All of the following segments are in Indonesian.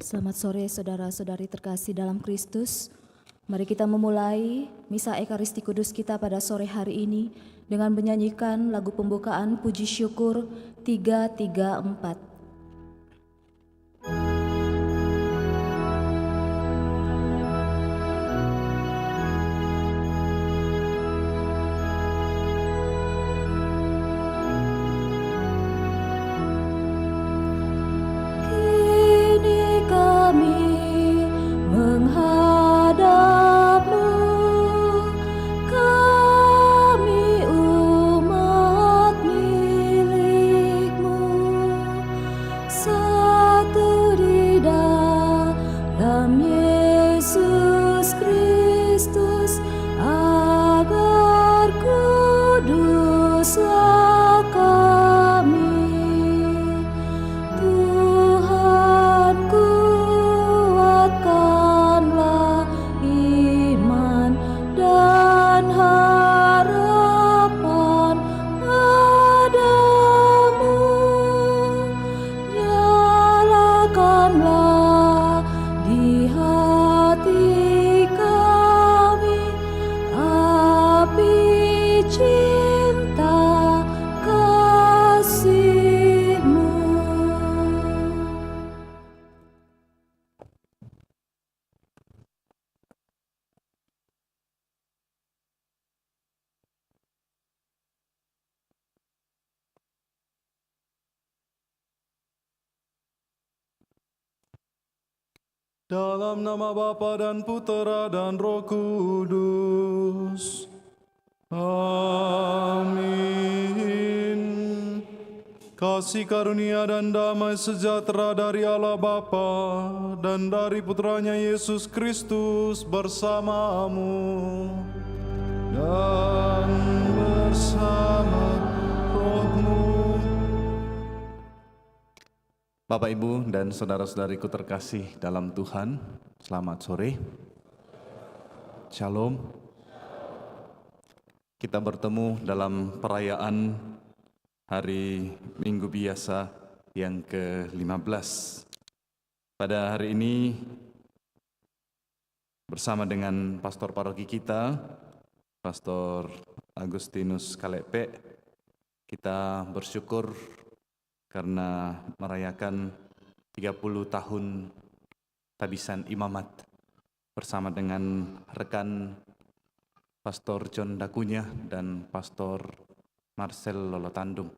Selamat sore saudara-saudari terkasih dalam Kristus. Mari kita memulai Misa Ekaristi Kudus kita pada sore hari ini dengan menyanyikan lagu pembukaan Puji Syukur 334. Dalam nama Bapa dan Putera dan Roh Kudus. Amin. Kasih karunia dan damai sejahtera dari Allah Bapa dan dari Putranya Yesus Kristus bersamamu dan bersama rohmu. Bapak, Ibu, dan saudara-saudariku terkasih dalam Tuhan, selamat sore. Shalom. Kita bertemu dalam perayaan Hari Minggu Biasa yang ke-15. Pada hari ini, bersama dengan pastor paroki kita, Pastor Agustinus Kalepe, kita bersyukur karena merayakan 30 tahun tabisan imamat bersama dengan rekan Pastor John Dakunya dan Pastor Marcel Lolotandung.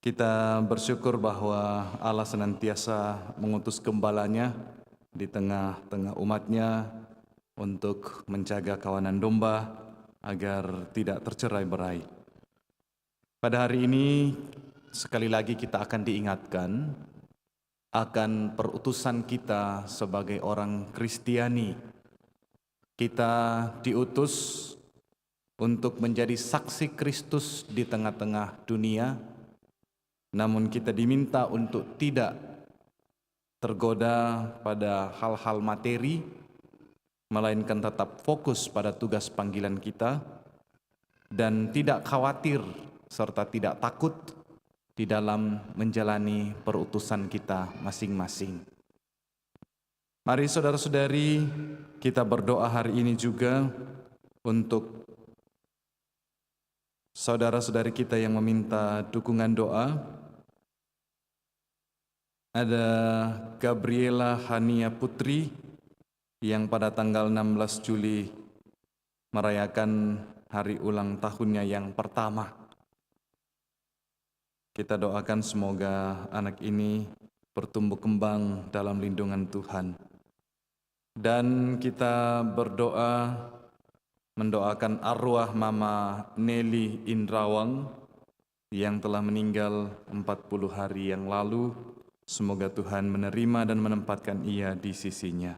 Kita bersyukur bahwa Allah senantiasa mengutus gembalanya di tengah-tengah umatnya untuk menjaga kawanan domba agar tidak tercerai-berai. Pada hari ini, sekali lagi kita akan diingatkan akan perutusan kita sebagai orang Kristiani. Kita diutus untuk menjadi saksi Kristus di tengah-tengah dunia, namun kita diminta untuk tidak tergoda pada hal-hal materi, melainkan tetap fokus pada tugas panggilan kita, dan tidak khawatir serta tidak takut di dalam menjalani perutusan kita masing-masing. Mari saudara-saudari, kita berdoa hari ini juga untuk saudara-saudari kita yang meminta dukungan doa. Ada Gabriela Hania Putri yang pada tanggal 16 Juli merayakan hari ulang tahunnya yang pertama. Kita doakan semoga anak ini bertumbuh kembang dalam lindungan Tuhan. Dan kita berdoa mendoakan arwah Mama Nelly Indrawang yang telah meninggal 40 hari yang lalu. Semoga Tuhan menerima dan menempatkan ia di sisinya.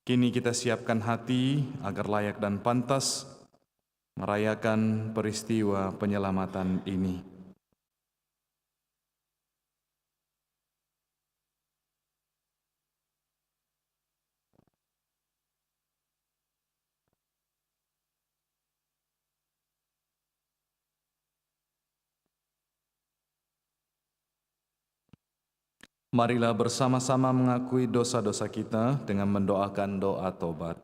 Kini kita siapkan hati agar layak dan pantas merayakan peristiwa penyelamatan ini. Marilah bersama-sama mengakui dosa-dosa kita dengan mendoakan doa tobat.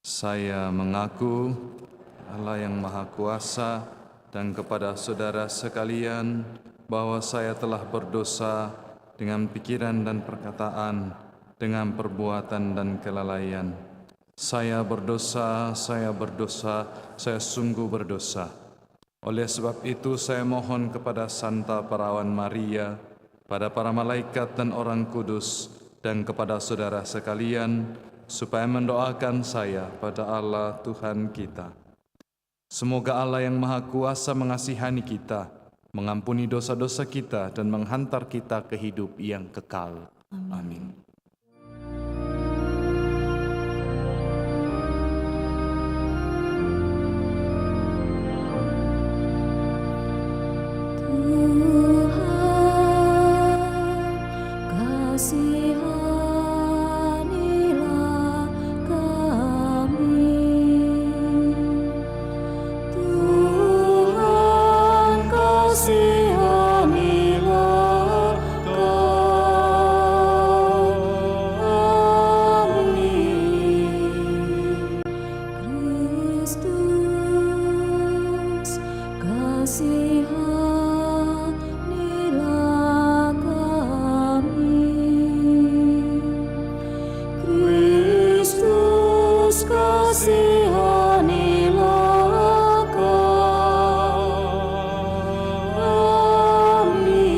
Saya mengaku Allah yang Maha Kuasa dan kepada saudara sekalian bahwa saya telah berdosa dengan pikiran dan perkataan, dengan perbuatan dan kelalaian. Saya berdosa, saya sungguh berdosa. Oleh sebab itu saya mohon kepada Santa Perawan Maria, pada para malaikat dan orang kudus, dan kepada saudara sekalian, supaya mendoakan saya pada Allah Tuhan kita. Semoga Allah yang Maha Kuasa mengasihani kita, mengampuni dosa-dosa kita, dan menghantar kita ke hidup yang kekal. Amin. Kasihanilah kami, Tuhan kasihanilah kami, Kristus kasihanilah kasihanilah kami.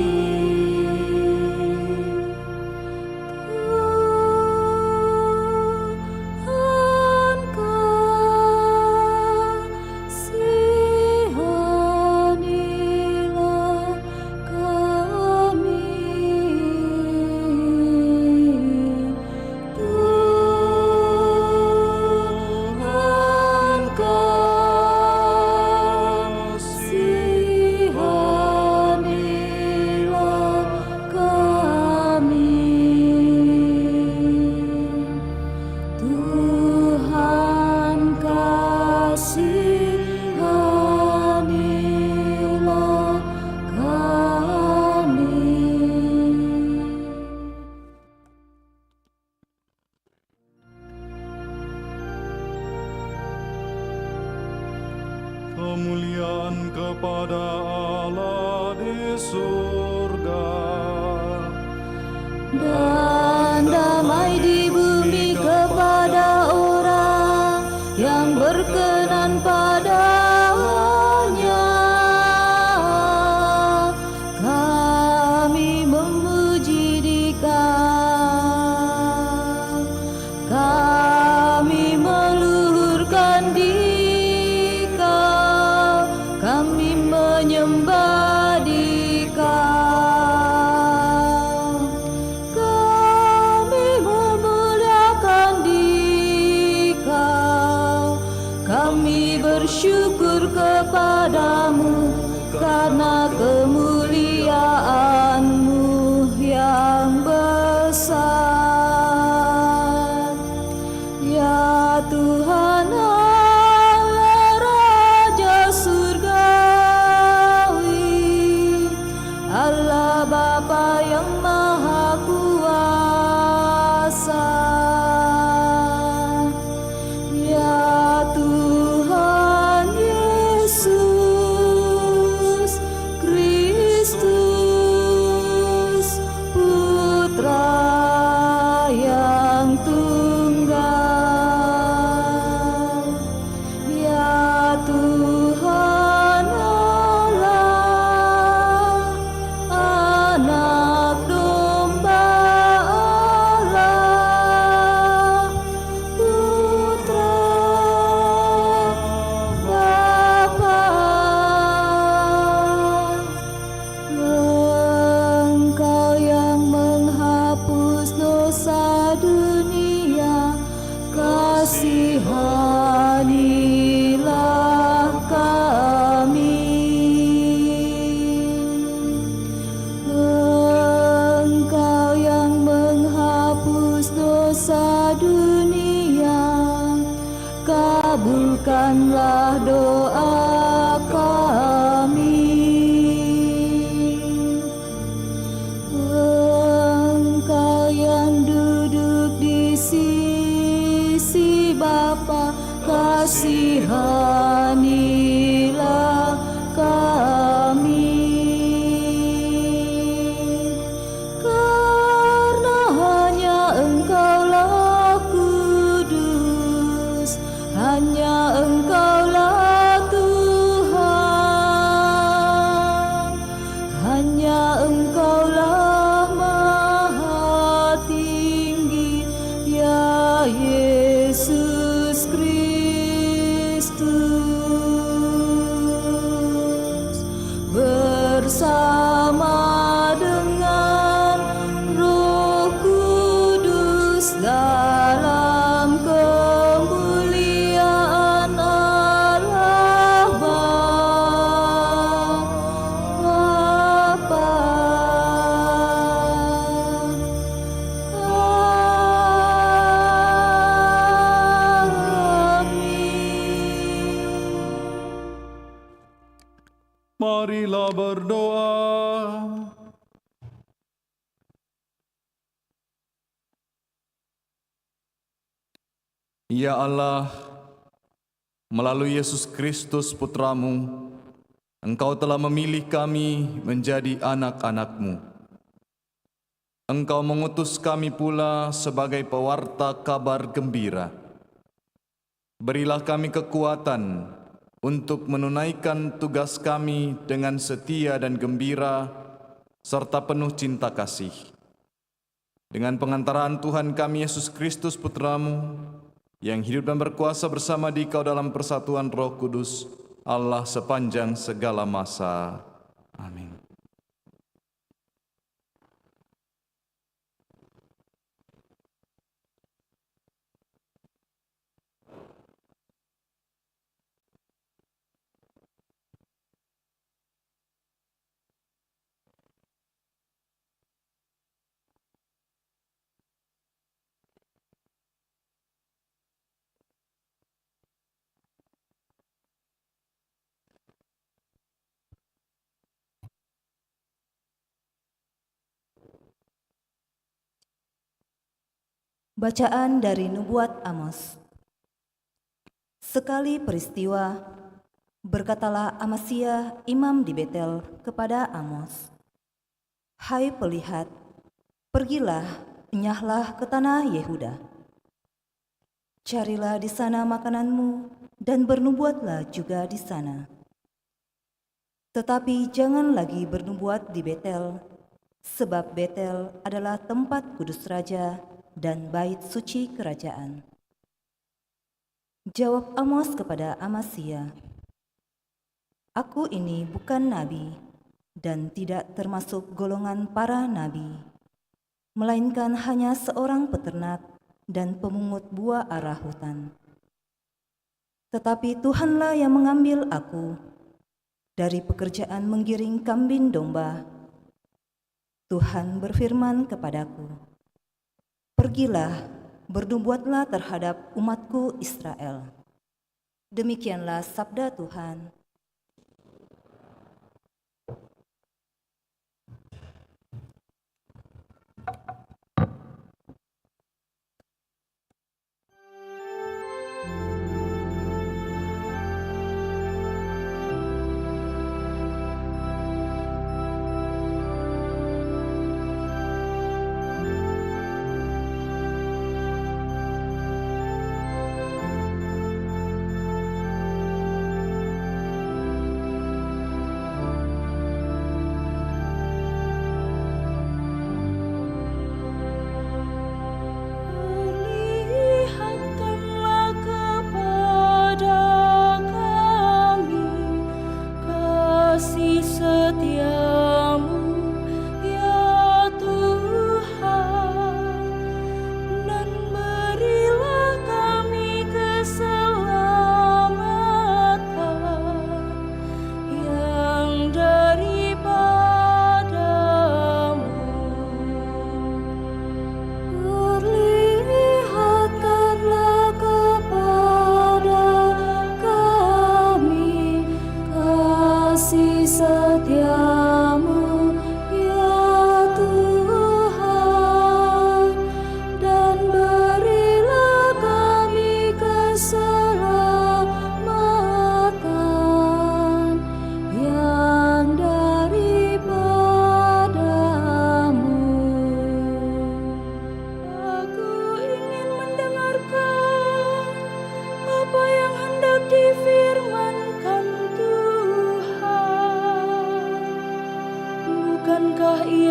Tuhan kasihanilah kami. Tuhan kasihanilah kami. Kemuliaan kepada Allah di surga Dan damai di bumi kepada orang yang berkenan padanya. Kami memuji Dikau, kami meluhurkan Dikau, kami menyembah Dikau. Kami memuliakan Dikau, kami bersyukur kepadamu karena kemuliaan-Mu yang besar. Ya Tuhan Allah Raja Surgawi, Allah Bapa yang Maha Kuasa. Ya Tuhan Yesus Kristus, Putra yang tunggal. Ya Tuhan Allah, Anak Domba Allah, Putra Bapa. Engkau yang menghapus dosa dunia, kasihanilah kami. Engkau yang menghapus dosa dunia, kabulkanlah doa kami. Bapa, kasihanilah kami. Karena hanya Engkaulah kudus, hanya Engkaulah Tuhan, hanya Engkaulah Maha Tinggi, ya Yesus Kristus, bersama dengan Roh Kudus dalam kemuliaan Allah Bapa. Marilah berdoa. Ya Allah, melalui Yesus Kristus Putramu, Engkau telah memilih kami menjadi anak-anak-Mu. Engkau mengutus kami pula sebagai pewarta kabar gembira. Berilah kami kekuatan untuk menunaikan tugas kami dengan setia dan gembira, serta penuh cinta kasih. Dengan pengantaran Tuhan kami Yesus Kristus Putramu, yang hidup dan berkuasa bersama Dikau dalam persatuan Roh Kudus, Allah sepanjang segala masa. Amin. Bacaan dari Nubuat Amos. Sekali peristiwa, berkatalah Amasya imam di Betel kepada Amos, "Hai pelihat, pergilah, enyahlah ke tanah Yehuda. Carilah di sana makananmu dan bernubuatlah juga di sana. Tetapi jangan lagi bernubuat di Betel, sebab Betel adalah tempat kudus raja dan bait suci kerajaan." Jawab Amos kepada Amasya, "Aku ini bukan nabi dan tidak termasuk golongan para nabi, melainkan hanya seorang peternak dan pemungut buah arah hutan. Tetapi Tuhanlah yang mengambil aku dari pekerjaan menggiring kambing domba. Tuhan berfirman kepadaku, 'Pergilah, bernubuatlah terhadap umatku Israel.' Demikianlah sabda Tuhan."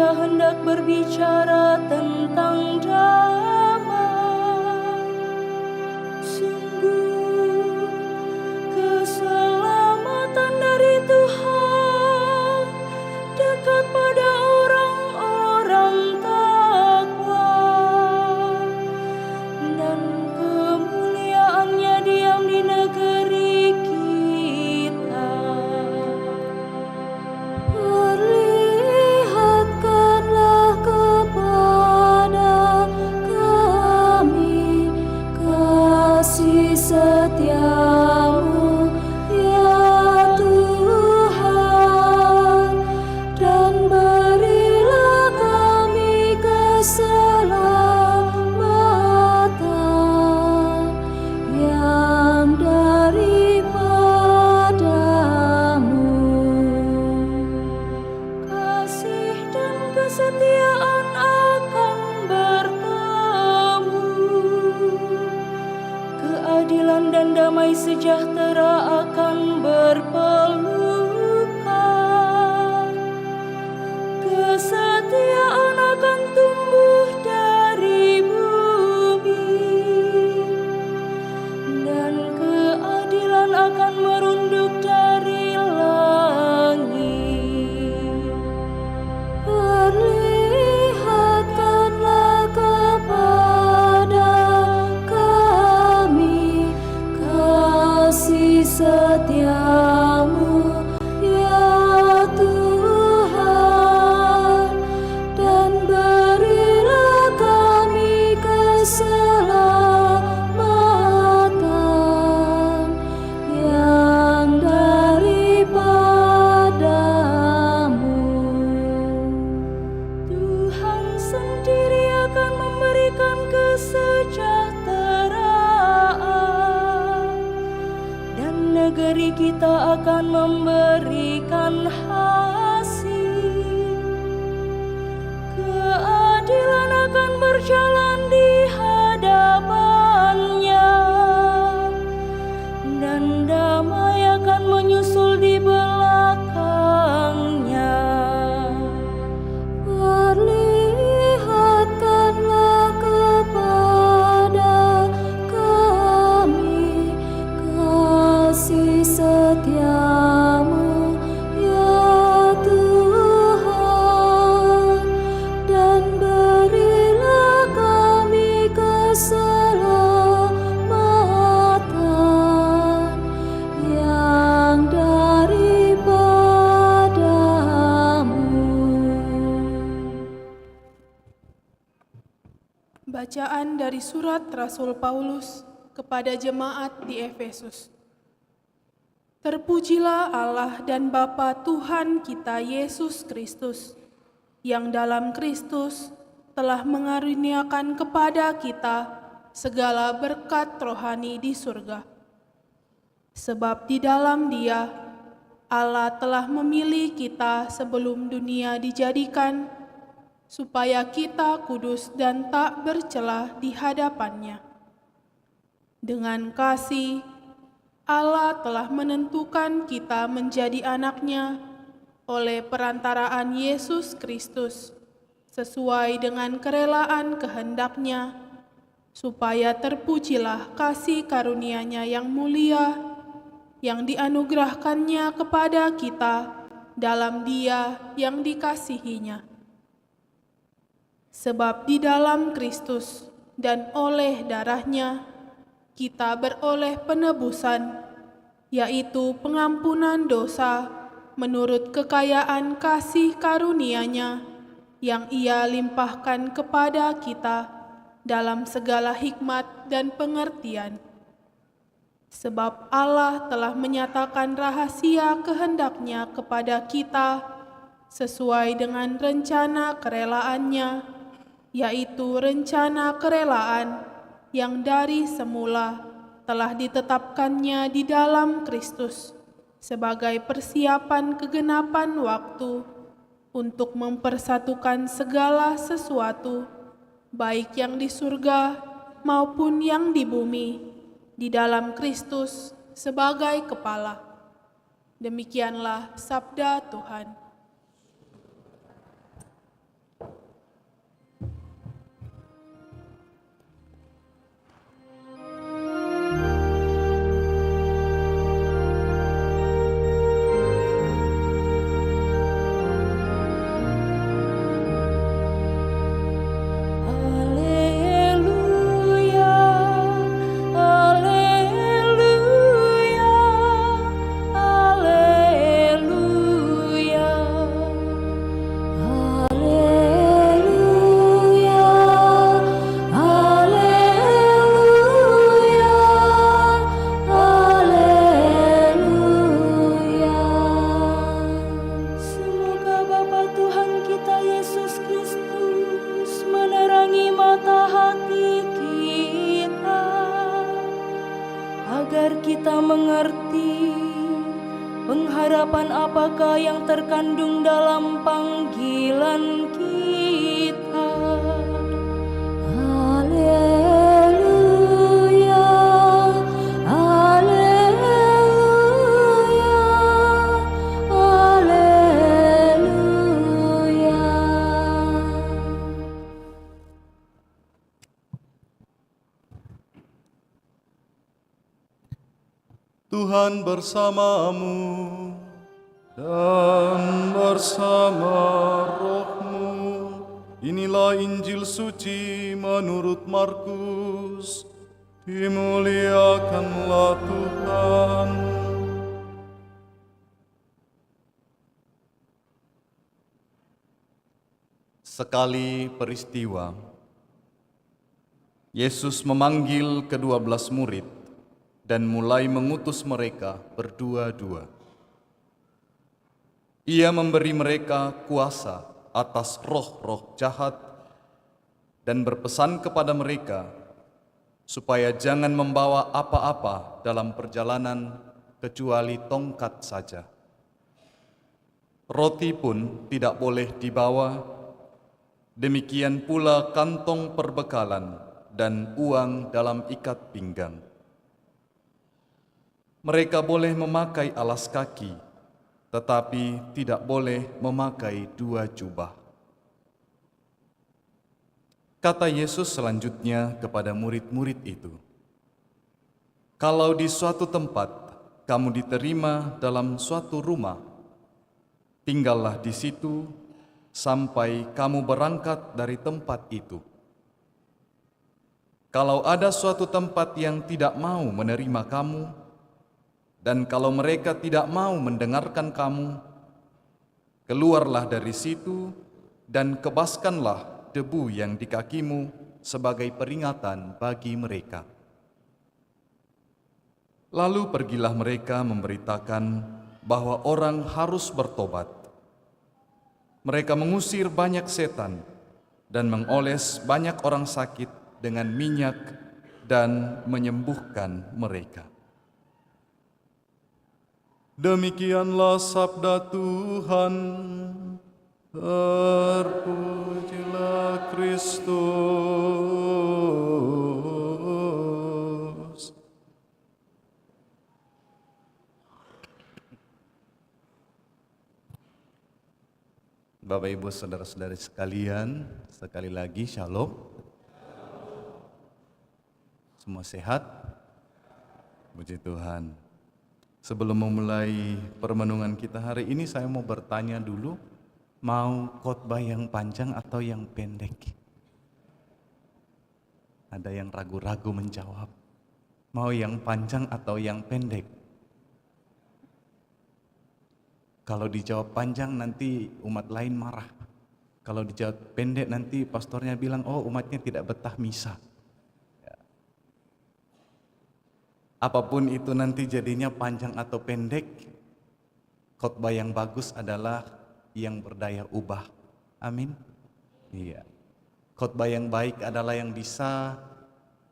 ia hendak berbicara tentang damai. Sungguh keselamatan dari Tuhan dekat pada orang-orang takwa, dan kemuliaannya diam di negeri kita. Perlihatkanlah kepada kami kasih setiamu, ya Tuhan, dan berilah kami keselamatan yang daripadamu. Kasih dan kesetiaan akan bertemu, keadilan dan damai sejahtera akan berpelukan, kesetiaan akan tumbuh dari bumi, dan keadilan akan merunduk dari langit. Perlihatkanlah kepada kami kasih setiamu, ya Tuhan, dan berilah kami keselamatan yang daripadamu. Tuhan sendiri akan memberikan kesejahteraan, dan negeri kita akan memberikan hasil. Keadilan akan berjalan di hadapannya, dan damai akan menyusul di belakangnya. Perlihatkanlah kepada kami kasih setiamu, ya Tuhan, dan berilah kami keselamatan yang daripadamu. Bacaan dari surat Rasul Paulus kepada jemaat di Efesus. Terpujilah Allah dan Bapa Tuhan kita Yesus Kristus, yang dalam Kristus telah mengaruniakan kepada kita segala berkat rohani di surga. Sebab di dalam Dia, Allah telah memilih kita sebelum dunia dijadikan, supaya kita kudus dan tak bercelah di hadapan-Nya. Dengan kasih, Allah telah menentukan kita menjadi anak-Nya oleh perantaraan Yesus Kristus, sesuai dengan kerelaan kehendak-Nya, supaya terpujilah kasih karunia-Nya yang mulia, yang dianugerahkan-Nya kepada kita dalam Dia yang dikasihi-Nya. Sebab di dalam Kristus dan oleh darah-Nya, kita beroleh penebusan, yaitu pengampunan dosa menurut kekayaan kasih karunia-Nya yang Ia limpahkan kepada kita dalam segala hikmat dan pengertian. Sebab Allah telah menyatakan rahasia kehendak-Nya kepada kita sesuai dengan rencana kerelaannya, yaitu rencana kerelaan yang dari semula telah ditetapkannya di dalam Kristus sebagai persiapan kegenapan waktu untuk mempersatukan segala sesuatu, baik yang di surga maupun yang di bumi, di dalam Kristus sebagai kepala. Demikianlah sabda Tuhan. agar kita mengerti pengharapan apakah yang terkandung dalam panggilan kita. Haleluya, haleluya, haleluya. Tuhan bersamamu dan bersama rohmu. Inilah Injil suci menurut Markus. Dimuliakanlah Tuhan. Sekali peristiwa, Yesus memanggil ke-12 murid dan mulai mengutus mereka berdua-dua. Ia memberi mereka kuasa atas roh-roh jahat dan berpesan kepada mereka supaya jangan membawa apa-apa dalam perjalanan kecuali tongkat saja. Roti pun tidak boleh dibawa, demikian pula kantong perbekalan dan uang dalam ikat pinggang. Mereka boleh memakai alas kaki, tetapi tidak boleh memakai 2 jubah. Kata Yesus selanjutnya kepada murid-murid itu, "Kalau di suatu tempat kamu diterima dalam suatu rumah, tinggallah di situ sampai kamu berangkat dari tempat itu. Kalau ada suatu tempat yang tidak mau menerima kamu, dan kalau mereka tidak mau mendengarkan kamu, keluarlah dari situ dan kebaskanlah debu yang di kakimu sebagai peringatan bagi mereka." Lalu pergilah mereka memberitakan bahwa orang harus bertobat. Mereka mengusir banyak setan dan mengoles banyak orang sakit dengan minyak dan menyembuhkan mereka. Demikianlah sabda Tuhan. Terpujilah Kristus. Bapak Ibu saudara-saudari sekalian, sekali lagi shalom. Semua sehat? Puji Tuhan. Sebelum memulai permenungan kita hari ini, saya mau bertanya dulu, mau khotbah yang panjang atau yang pendek? Ada yang ragu-ragu menjawab. Mau yang panjang atau yang pendek? Kalau dijawab panjang nanti umat lain marah. Kalau dijawab pendek nanti pastornya bilang, oh umatnya tidak betah misa. Apapun itu nanti jadinya panjang atau pendek, khotbah yang bagus adalah yang berdaya ubah. Amin. Iya. Khotbah yang baik adalah yang bisa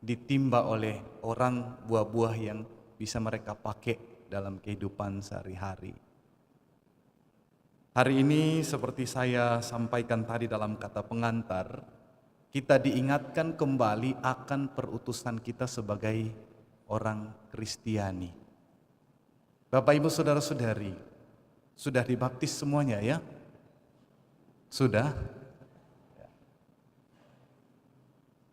ditimba oleh orang, buah-buah yang bisa mereka pakai dalam kehidupan sehari-hari. Hari ini seperti saya sampaikan tadi dalam kata pengantar, kita diingatkan kembali akan perutusan kita sebagai orang Kristiani. Bapak Ibu saudara-saudari, sudah dibaptis semuanya ya? Sudah?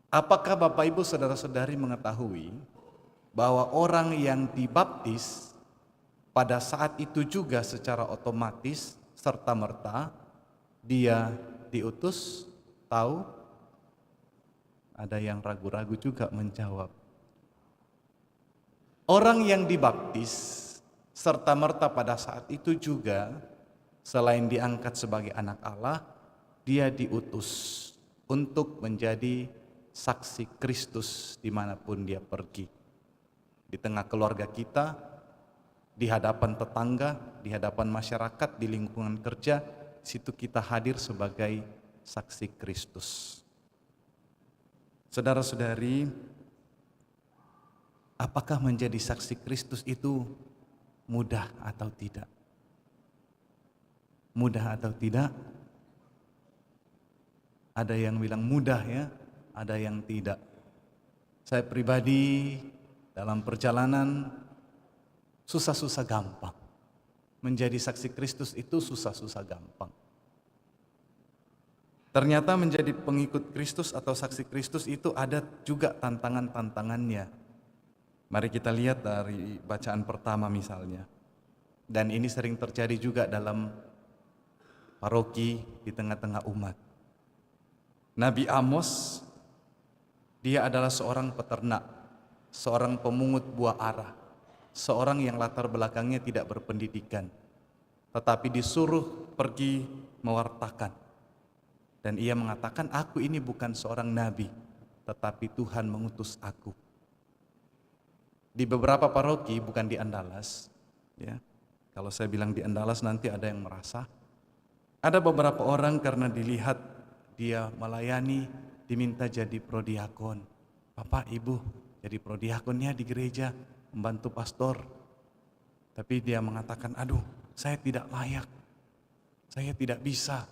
Apakah Bapak Ibu saudara-saudari mengetahui bahwa orang yang dibaptis pada saat itu juga secara otomatis serta-merta dia diutus? Tahu? Ada yang ragu-ragu juga menjawab. Orang yang dibaptis serta-merta pada saat itu juga selain diangkat sebagai anak Allah, dia diutus untuk menjadi saksi Kristus dimanapun dia pergi. Di tengah keluarga kita, di hadapan tetangga, di hadapan masyarakat, di lingkungan kerja, situ kita hadir sebagai saksi Kristus. Saudara-saudari, apakah menjadi saksi Kristus itu mudah atau tidak? Mudah atau tidak? Ada yang bilang mudah ya, ada yang tidak. Saya pribadi dalam perjalanan susah-susah gampang. Menjadi saksi Kristus itu susah-susah gampang. Ternyata menjadi pengikut Kristus atau saksi Kristus itu ada juga tantangan-tantangannya. Mari kita lihat dari bacaan pertama misalnya. Dan ini sering terjadi juga dalam paroki di tengah-tengah umat. Nabi Amos, dia adalah seorang peternak, seorang pemungut buah ara, seorang yang latar belakangnya tidak berpendidikan, tetapi disuruh pergi mewartakan. Dan ia mengatakan, aku ini bukan seorang nabi, tetapi Tuhan mengutus aku. Di beberapa paroki, bukan di Andalas, ya. Kalau saya bilang di Andalas nanti ada yang merasa. Ada beberapa orang karena dilihat dia melayani, diminta jadi prodiakon. Bapak, Ibu, jadi prodiakonnya di gereja, membantu pastor. Tapi dia mengatakan, aduh, saya tidak layak, saya tidak bisa.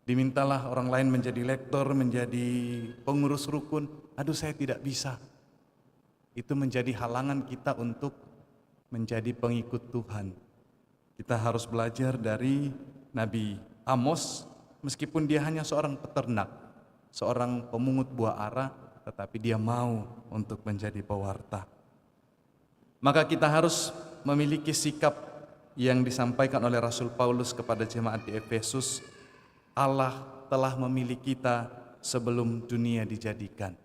Dimintalah orang lain menjadi lektor, menjadi pengurus rukun. Aduh, saya tidak bisa. Itu menjadi halangan kita untuk menjadi pengikut Tuhan. Kita harus belajar dari Nabi Amos, meskipun dia hanya seorang peternak, seorang pemungut buah ara, tetapi dia mau untuk menjadi pewarta. Maka kita harus memiliki sikap yang disampaikan oleh Rasul Paulus kepada jemaat di Efesus. Allah telah memilih kita sebelum dunia dijadikan.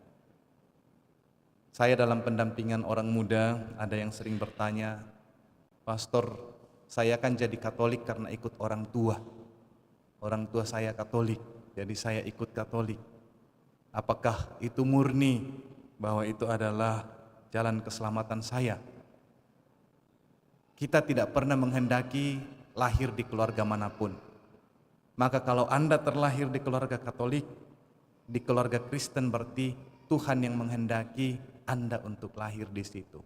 Saya dalam pendampingan orang muda, ada yang sering bertanya, Pastor, saya kan jadi Katolik karena ikut orang tua. Orang tua saya Katolik, jadi saya ikut Katolik. Apakah itu murni bahwa itu adalah jalan keselamatan saya? Kita tidak pernah menghendaki lahir di keluarga manapun. Maka kalau Anda terlahir di keluarga Katolik, di keluarga Kristen, berarti Tuhan yang menghendaki Anda untuk lahir di situ.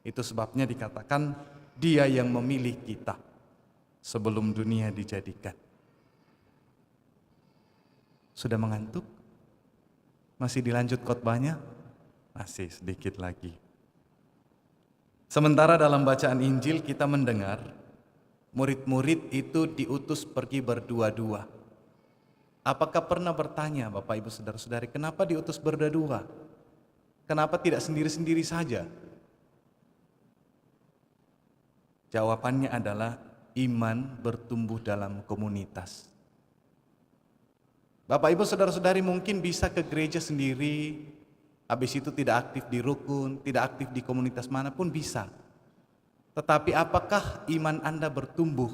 Itu sebabnya dikatakan Dia yang memilih kita sebelum dunia dijadikan. Sudah mengantuk? Masih dilanjut khotbahnya? Masih sedikit lagi. Sementara dalam bacaan Injil kita mendengar murid-murid itu diutus pergi berdua-dua. Apakah pernah bertanya Bapak Ibu Saudara-saudari, kenapa diutus berdua-dua? Kenapa tidak sendiri-sendiri saja? Jawabannya adalah iman bertumbuh dalam komunitas. Bapak Ibu Saudara-saudari mungkin bisa ke gereja sendiri, habis itu tidak aktif di rukun, tidak aktif di komunitas manapun bisa. Tetapi apakah iman Anda bertumbuh?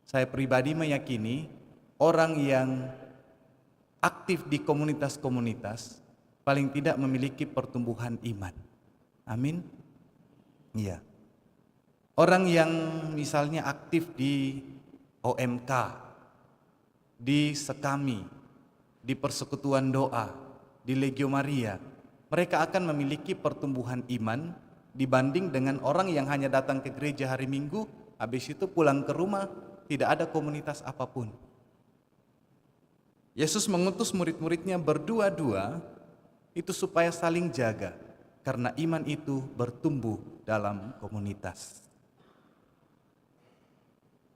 Saya pribadi meyakini orang yang aktif di komunitas-komunitas paling tidak memiliki pertumbuhan iman. Amin? Iya. Orang yang misalnya aktif di OMK, di Sekami, di Persekutuan Doa, di Legio Maria, mereka akan memiliki pertumbuhan iman dibanding dengan orang yang hanya datang ke gereja hari Minggu, habis itu pulang ke rumah, tidak ada komunitas apapun. Yesus mengutus murid-muridnya berdua-dua, itu supaya saling jaga, karena iman itu bertumbuh dalam komunitas.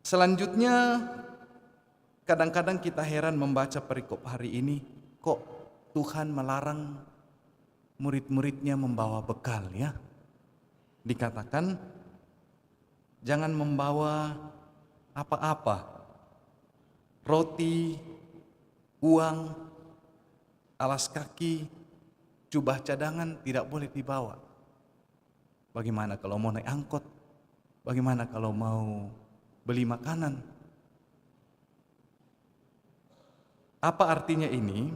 Selanjutnya, kadang-kadang kita heran membaca perikop hari ini, kok Tuhan melarang murid-muridnya membawa bekal ya? Dikatakan, jangan membawa apa-apa, roti, uang, alas kaki, jubah cadangan tidak boleh dibawa. Bagaimana kalau mau naik angkot? Bagaimana kalau mau beli makanan? Apa artinya ini?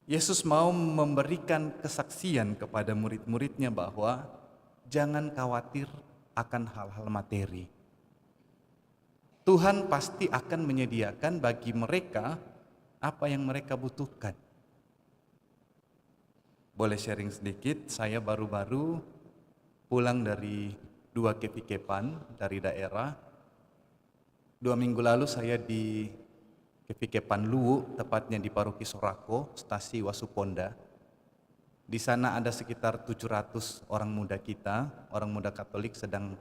Yesus mau memberikan kesaksian kepada murid-muridnya bahwa jangan khawatir akan hal-hal materi. Tuhan pasti akan menyediakan bagi mereka apa yang mereka butuhkan. boleh sharing sedikit, saya baru-baru pulang dari 2 kepikepan dari daerah. 2 minggu lalu saya di Kepikepan Luwu, tepatnya di Paroki Sorako, Stasi Wasuponda. Di sana ada sekitar 700 orang muda kita, orang muda Katolik sedang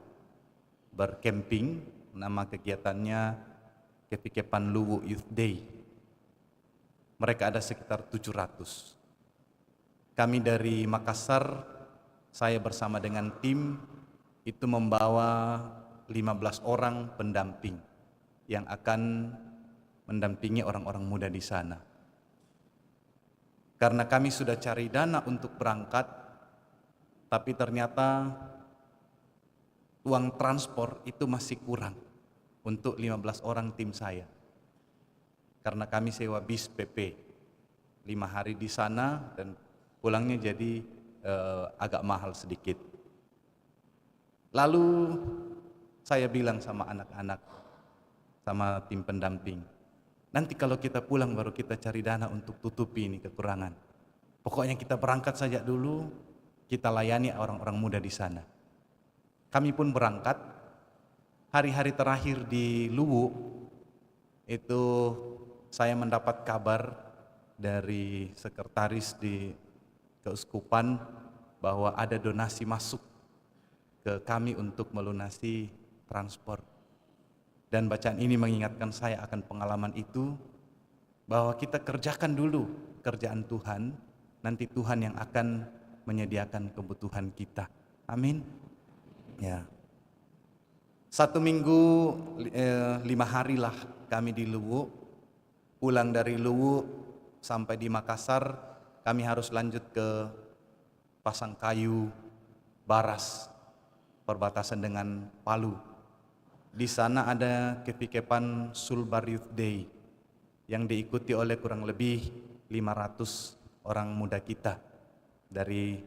bercamping. Nama kegiatannya Kepikepan Luwu Youth Day. Mereka ada sekitar 700. Kami dari Makassar, saya bersama dengan tim itu membawa 15 orang pendamping yang akan mendampingi orang-orang muda di sana. Karena kami sudah cari dana untuk berangkat, tapi ternyata uang transport itu masih kurang untuk 15 orang tim saya. Karena kami sewa bis PP 5 hari di sana dan pulangnya jadi agak mahal sedikit. Lalu saya bilang sama anak-anak, sama tim pendamping, nanti kalau kita pulang baru kita cari dana untuk tutupi ini kekurangan. Pokoknya kita berangkat saja dulu, kita layani orang-orang muda di sana. Kami pun berangkat. Hari-hari terakhir di Luwu itu saya mendapat kabar dari sekretaris di keuskupan bahwa ada donasi masuk ke kami untuk melunasi transport. Dan bacaan ini mengingatkan saya akan pengalaman itu, bahwa kita kerjakan dulu kerjaan Tuhan, nanti Tuhan yang akan menyediakan kebutuhan kita. Amin. Ya. 1 minggu 5 hari lah kami di Luwu. Pulang dari Luwu sampai di Makassar, kami harus lanjut ke Pasangkayu Baras, perbatasan dengan Palu. Di sana ada Kepikepan Sulbar Youth Day yang diikuti oleh kurang lebih 500 orang muda kita dari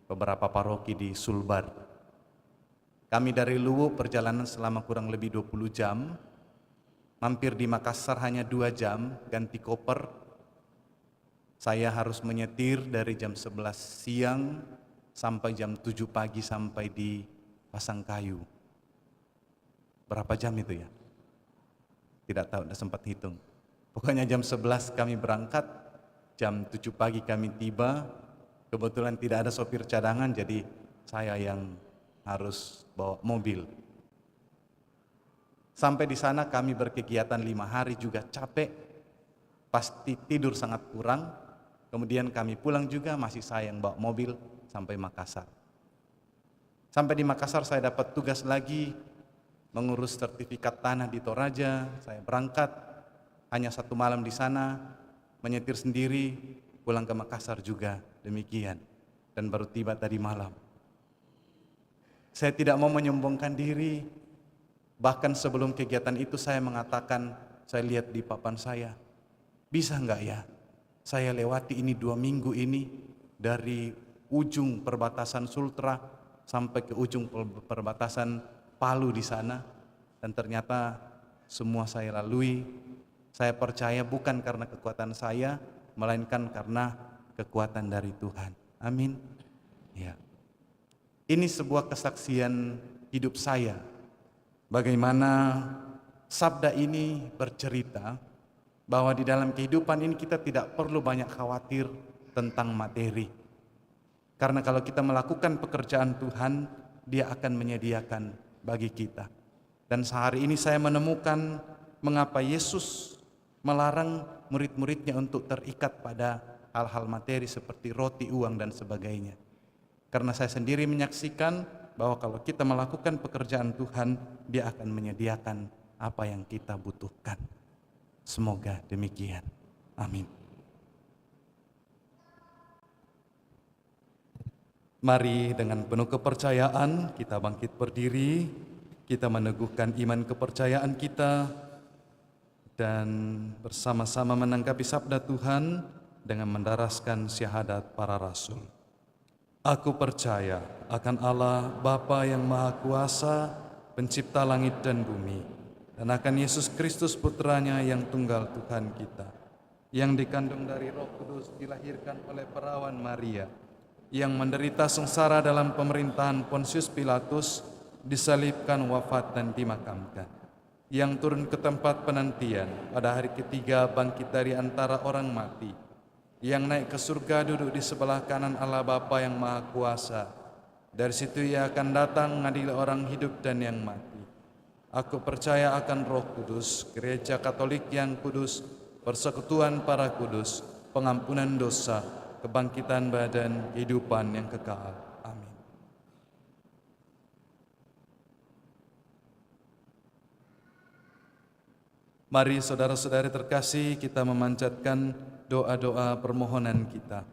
beberapa paroki di Sulbar. Kami dari Luwu perjalanan selama kurang lebih 20 jam, mampir di Makassar hanya 2 jam, ganti koper. Saya harus menyetir dari jam 11 siang sampai jam 7 pagi sampai di Pasangkayu. Berapa jam itu ya? Tidak tahu, tidak sempat hitung. Pokoknya jam 11 kami berangkat, jam 7 pagi kami tiba. Kebetulan tidak ada sopir cadangan, jadi saya yang harus bawa mobil. Sampai di sana kami berkegiatan 5 hari juga capek, pasti tidur sangat kurang. Kemudian kami pulang juga, masih saya yang bawa mobil sampai Makassar. Sampai di Makassar saya dapat tugas lagi, mengurus sertifikat tanah di Toraja. Saya berangkat, hanya 1 malam di sana, menyetir sendiri, pulang ke Makassar juga demikian, dan baru tiba tadi malam. Saya tidak mau menyombongkan diri, bahkan sebelum kegiatan itu saya mengatakan, saya lihat di papan saya, bisa enggak ya saya lewati ini 2 minggu ini dari ujung perbatasan Sultra sampai ke ujung perbatasan Palu di sana, dan ternyata semua saya lalui. Saya percaya bukan karena kekuatan saya, melainkan karena kekuatan dari Tuhan. Amin. Ya. Ini sebuah kesaksian hidup saya. Bagaimana sabda ini bercerita bahwa di dalam kehidupan ini kita tidak perlu banyak khawatir tentang materi. Karena kalau kita melakukan pekerjaan Tuhan, Dia akan menyediakan bagi kita. Dan sehari ini saya menemukan mengapa Yesus melarang murid-muridnya untuk terikat pada hal-hal materi seperti roti, uang, dan sebagainya. Karena saya sendiri menyaksikan bahwa kalau kita melakukan pekerjaan Tuhan, Dia akan menyediakan apa yang kita butuhkan. Semoga demikian. Amin. Mari dengan penuh kepercayaan kita bangkit berdiri, kita meneguhkan iman kepercayaan kita, dan bersama-sama menanggapi sabda Tuhan dengan mendaraskan syahadat para rasul. Aku percaya akan Allah Bapa yang Maha Kuasa, pencipta langit dan bumi, dan akan Yesus Kristus Putranya yang tunggal Tuhan kita, yang dikandung dari Roh Kudus, dilahirkan oleh perawan Maria, yang menderita sengsara dalam pemerintahan Pontius Pilatus, disalibkan, wafat, dan dimakamkan, yang turun ke tempat penantian, pada hari ketiga bangkit dari antara orang mati, yang naik ke surga duduk di sebelah kanan Allah Bapa yang Maha Kuasa. Dari situ Ia akan datang mengadili orang hidup dan yang mati. Aku percaya akan Roh Kudus, Gereja Katolik yang kudus, persekutuan para kudus, pengampunan dosa, kebangkitan badan, kehidupan yang kekal. Amin. Mari saudara-saudari terkasih, kita memanjatkan doa-doa permohonan kita.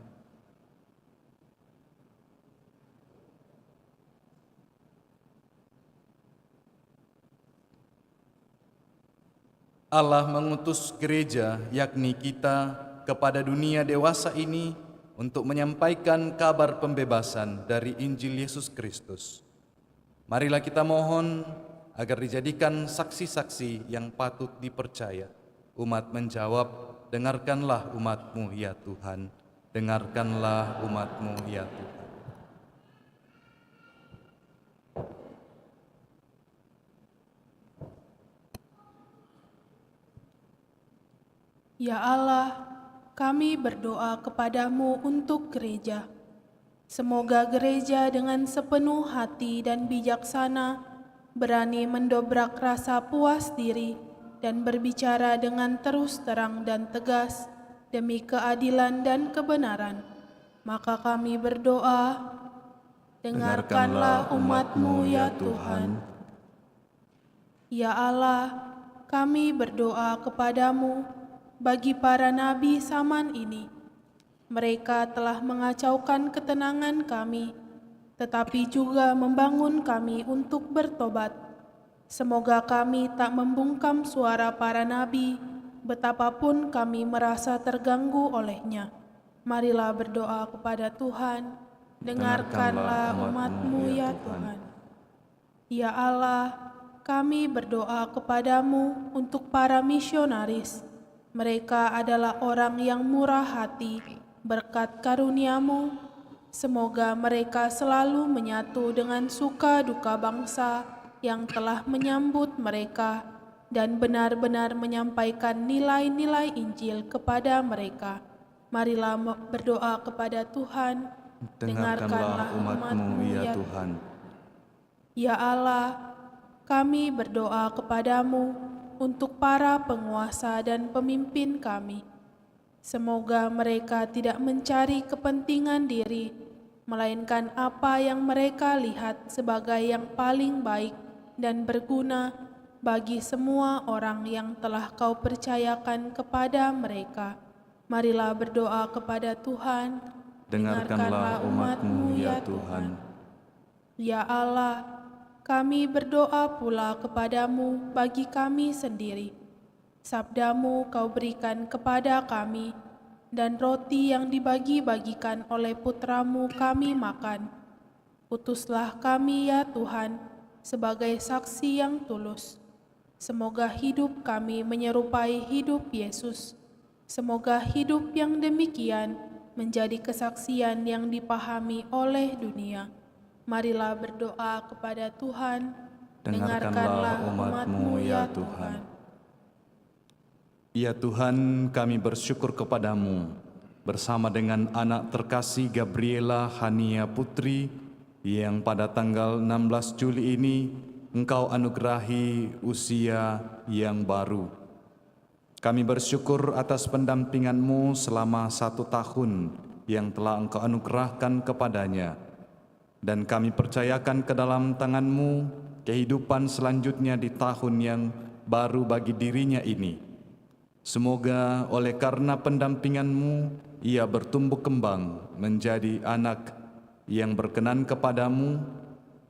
Allah mengutus gereja, yakni kita, kepada dunia dewasa ini untuk menyampaikan kabar pembebasan dari Injil Yesus Kristus. Marilah kita mohon agar dijadikan saksi-saksi yang patut dipercaya. Umat menjawab, dengarkanlah umat-Mu ya Tuhan, dengarkanlah umat-Mu ya Tuhan. Ya Allah, kami berdoa kepadamu untuk gereja. Semoga gereja dengan sepenuh hati dan bijaksana berani mendobrak rasa puas diri dan berbicara dengan terus terang dan tegas demi keadilan dan kebenaran. Maka kami berdoa, dengarkanlah umat-Mu ya Tuhan. Ya Allah, kami berdoa kepadamu bagi para nabi zaman ini. Mereka telah mengacaukan ketenangan kami, tetapi juga membangun kami untuk bertobat. Semoga kami tak membungkam suara para nabi, betapapun kami merasa terganggu olehnya. Marilah berdoa kepada Tuhan, dengarkanlah umat-Mu ya Tuhan. Ya Allah, kami berdoa kepadamu untuk para misionaris. Mereka adalah orang yang murah hati, berkat karunia-Mu. Semoga mereka selalu menyatu dengan suka duka bangsa yang telah menyambut mereka dan benar-benar menyampaikan nilai-nilai Injil kepada mereka. Marilah berdoa kepada Tuhan, Dengarkanlah umat-Mu ya Tuhan. Ya Allah, kami berdoa kepadamu untuk para penguasa dan pemimpin kami. Semoga mereka tidak mencari kepentingan diri, melainkan apa yang mereka lihat sebagai yang paling baik dan berguna bagi semua orang yang telah Kau percayakan kepada mereka. Marilah berdoa kepada Tuhan, Dengarkanlah umat-Mu ya Tuhan. Ya Allah, kami berdoa pula kepadamu bagi kami sendiri. Sabdamu Kau berikan kepada kami, dan roti yang dibagi-bagikan oleh putramu kami makan. Utuslah kami ya Tuhan, sebagai saksi yang tulus. Semoga hidup kami menyerupai hidup Yesus. Semoga hidup yang demikian menjadi kesaksian yang dipahami oleh dunia. Marilah berdoa kepada Tuhan, Dengarkanlah umat-Mu ya Tuhan. Ya Tuhan, kami bersyukur kepadamu bersama dengan anak terkasih Gabriela Hania Putri yang pada tanggal 16 Juli ini Engkau anugerahi usia yang baru. Kami bersyukur atas pendampingan-Mu selama 1 tahun yang telah Engkau anugerahkan kepadanya. Dan kami percayakan ke dalam tangan-Mu kehidupan selanjutnya di tahun yang baru bagi dirinya ini. Semoga oleh karena pendampingan-Mu, ia bertumbuh kembang menjadi anak yang berkenan kepadamu,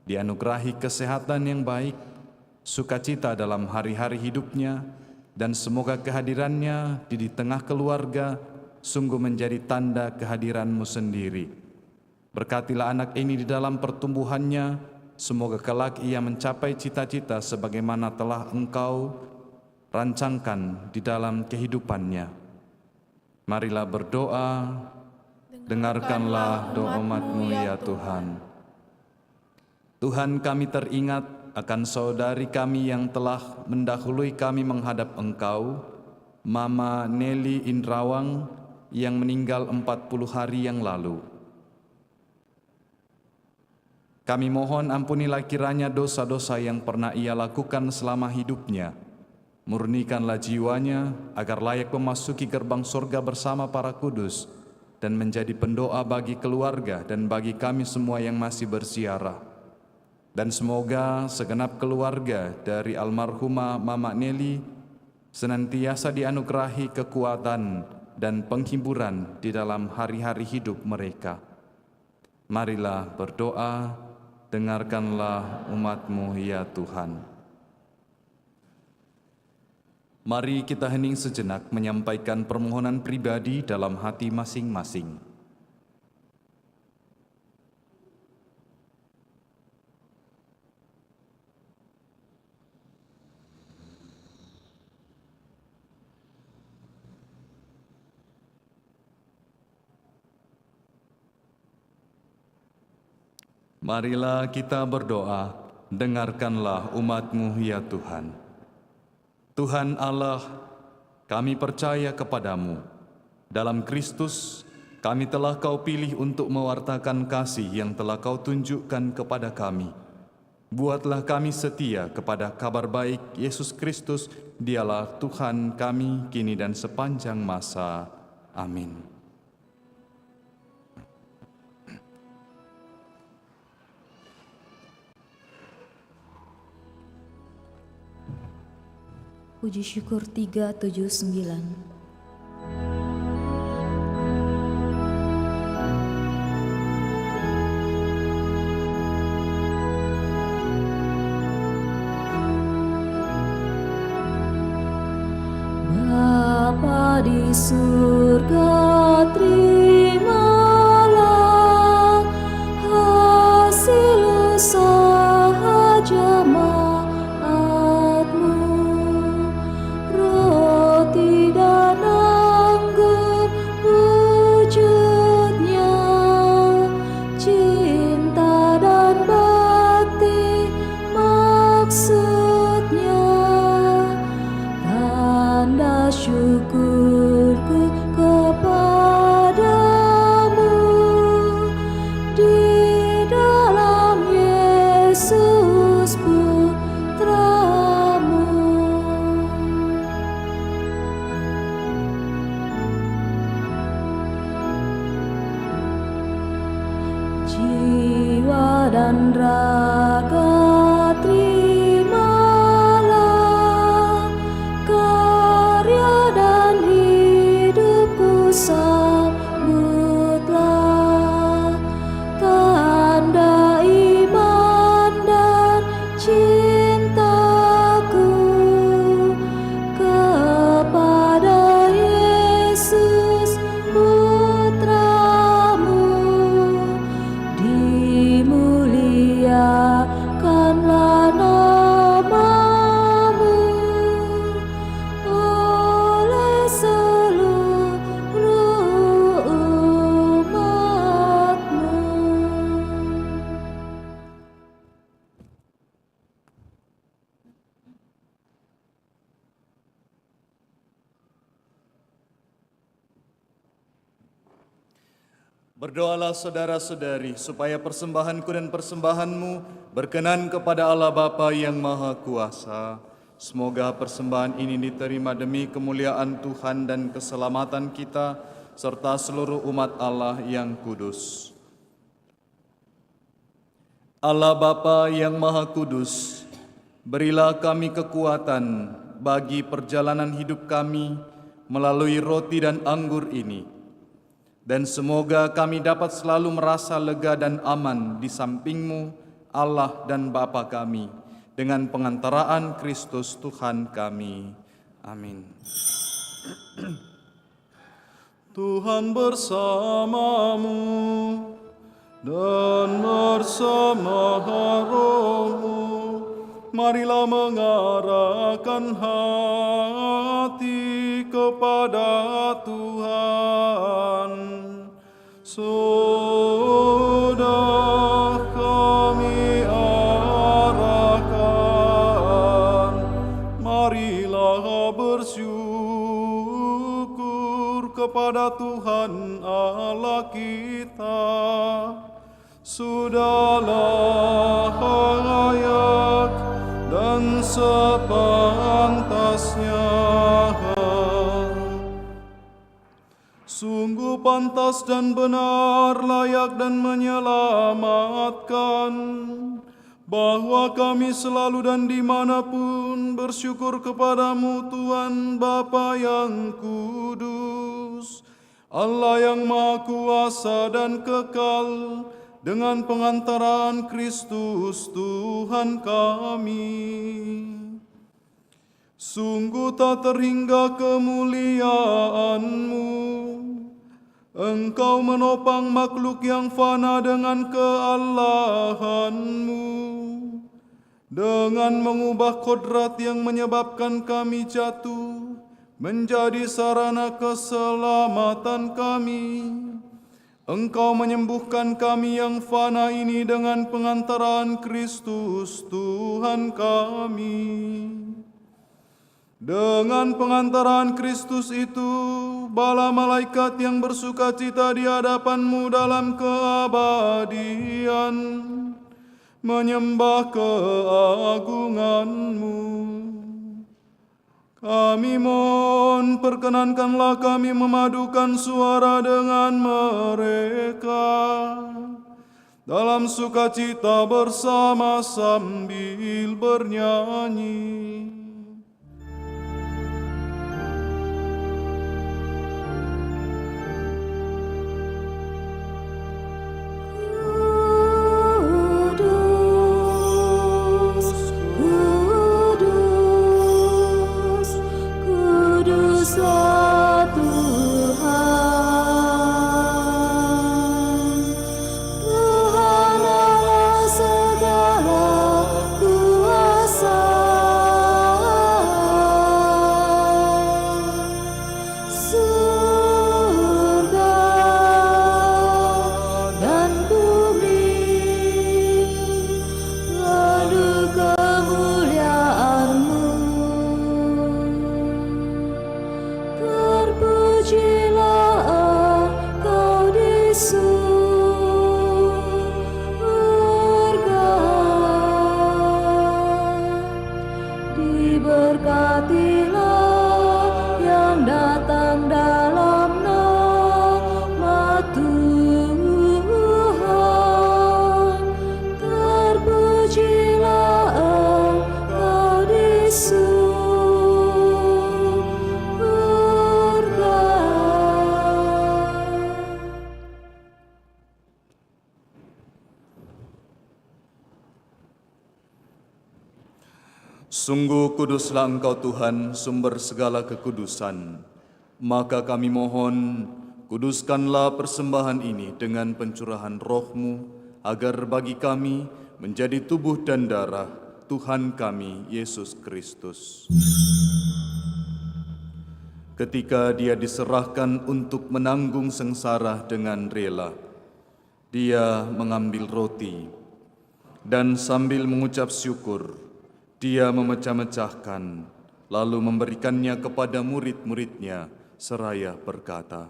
dianugerahi kesehatan yang baik, sukacita dalam hari-hari hidupnya, dan semoga kehadirannya di tengah keluarga sungguh menjadi tanda kehadiran-Mu sendiri. Berkatilah anak ini di dalam pertumbuhannya, semoga kelak ia mencapai cita-cita sebagaimana telah Engkau rancangkan di dalam kehidupannya. Marilah berdoa. dengarkanlah doa umat-Mu ya Tuhan. Tuhan, kami teringat akan saudari kami yang telah mendahului kami menghadap Engkau, Mama Nelly Indrawang yang meninggal 40 hari yang lalu. Kami mohon ampunilah kiranya dosa-dosa yang pernah ia lakukan selama hidupnya. Murnikanlah jiwanya agar layak memasuki gerbang surga bersama para kudus dan menjadi pendoa bagi keluarga dan bagi kami semua yang masih berziarah. Dan semoga segenap keluarga dari almarhumah Mama Nelly senantiasa dianugerahi kekuatan dan penghiburan di dalam hari-hari hidup mereka. Marilah berdoa, dengarkanlah umat-Mu ya Tuhan. Mari kita hening sejenak menyampaikan permohonan pribadi dalam hati masing-masing. Marilah kita berdoa, dengarkanlah umat-Mu ya Tuhan. Tuhan Allah, kami percaya kepadamu. Dalam Kristus, kami telah Kau pilih untuk mewartakan kasih yang telah Kau tunjukkan kepada kami. Buatlah kami setia kepada kabar baik Yesus Kristus, Dialah Tuhan kami kini dan sepanjang masa. Amin. Puji syukur 379. Bapa di surga, terimalah hasil usaha jemaat-Mu. Roti dan anggur wujudnya, cinta dan bakti maksudnya. Tanda syukurku kepadamu di dalam Yesus Putramu. Jiwa dan raga terimalah karya dan hidupku sambutlah tanda iman dan cintaku kepada Yesus Putramu. Dimuliakanlah namamu oleh seluruh umat-Mu. Berdoalah saudara-saudari, supaya persembahanku dan persembahanmu berkenan kepada Allah Bapa yang Maha Kuasa. Semoga persembahan ini diterima demi kemuliaan Tuhan dan keselamatan kita, serta seluruh umat Allah yang kudus. Allah Bapa yang Maha Kudus, berilah kami kekuatan bagi perjalanan hidup kami melalui roti dan anggur ini. Dan semoga kami dapat selalu merasa lega dan aman di samping-Mu, Allah dan Bapa kami, dengan pengantaraan Kristus Tuhan kami. Amin. Tuhan bersamamu dan bersama roh-Mu. Marilah mengarahkan hati kepada Tuhan. sudah kami arahkan, marilah bersyukur kepada Tuhan Allah kita. Sudahlah layak dan sepantasnya, sungguh pantas dan benar, layak dan menyelamatkan, bahwa kami selalu dan dimanapun bersyukur kepadamu Tuhan Bapa yang kudus, Allah yang Maha Kuasa dan kekal, dengan pengantaran Kristus Tuhan kami. Sungguh tak terhingga kemuliaan-Mu, Engkau menopang makhluk yang fana dengan keallahan-Mu, dengan mengubah kodrat yang menyebabkan kami jatuh menjadi sarana keselamatan kami. Engkau menyembuhkan kami yang fana ini dengan pengantaran Kristus Tuhan kami. Dengan pengantaran Kristus itu, bala malaikat yang bersukacita di hadapan-Mu dalam keabadian menyembah keagungan-Mu. Kami mohon, perkenankanlah kami memadukan suara dengan mereka dalam sukacita bersama sambil bernyanyi. Sungguh kuduslah Engkau Tuhan, sumber segala kekudusan. Maka kami mohon, kuduskanlah persembahan ini dengan pencurahan roh-Mu, agar bagi kami menjadi tubuh dan darah Tuhan kami, Yesus Kristus. Ketika Dia diserahkan untuk menanggung sengsara dengan rela, Dia mengambil roti, dan sambil mengucap syukur, Dia memecah-mecahkan, lalu memberikannya kepada murid-muridnya, seraya berkata,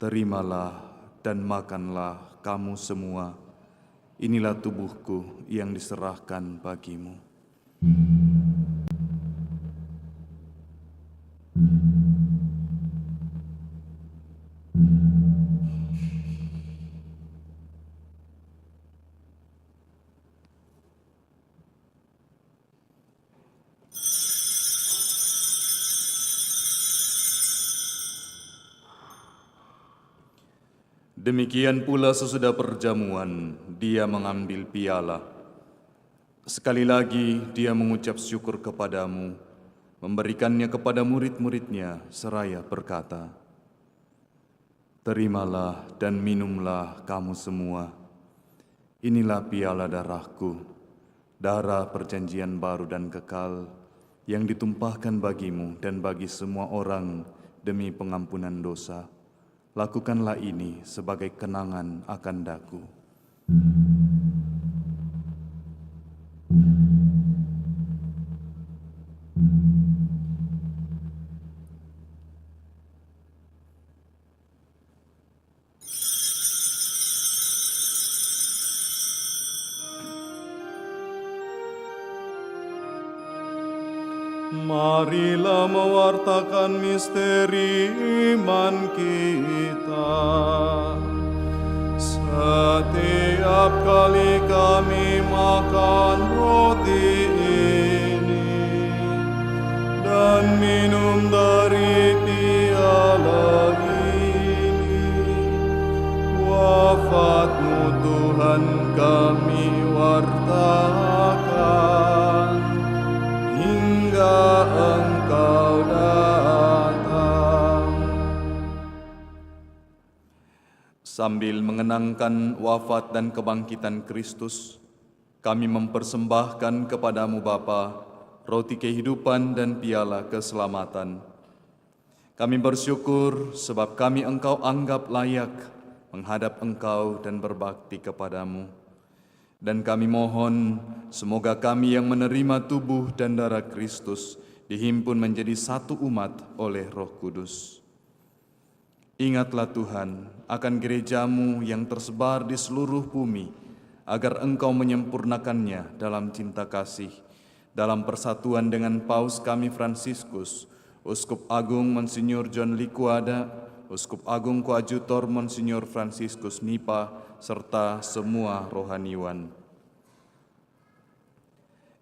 "Terimalah dan makanlah kamu semua, inilah tubuhku yang diserahkan bagimu." Demikian pula sesudah perjamuan, Dia mengambil piala. Sekali lagi Dia mengucap syukur kepadamu, memberikannya kepada murid-muridnya, seraya berkata, "Terimalah dan minumlah kamu semua, inilah piala darahku, darah perjanjian baru dan kekal, yang ditumpahkan bagimu dan bagi semua orang demi pengampunan dosa. Lakukanlah ini sebagai kenangan akan daku. Marilah mewartakan misteri iman kita. Setiap kali kami makan roti ini dan minum dari piala ini, wafat-Mu Tuhan kami wartakan hingga Engkau datang. Sambil mengenangkan wafat dan kebangkitan Kristus, kami mempersembahkan kepadamu Bapa, roti kehidupan dan piala keselamatan. Kami bersyukur sebab kami Engkau anggap layak menghadap Engkau dan berbakti kepadamu. Dan kami mohon, semoga kami yang menerima tubuh dan darah Kristus dihimpun menjadi satu umat oleh Roh Kudus. Ingatlah Tuhan akan gerejamu yang tersebar di seluruh bumi, agar Engkau menyempurnakannya dalam cinta kasih, dalam persatuan dengan Paus kami Fransiskus, Uskup Agung Monsinyur John Licuada, Uskup Agung Koadjutor Monsinyur Fransiskus Nipa, serta semua rohaniwan.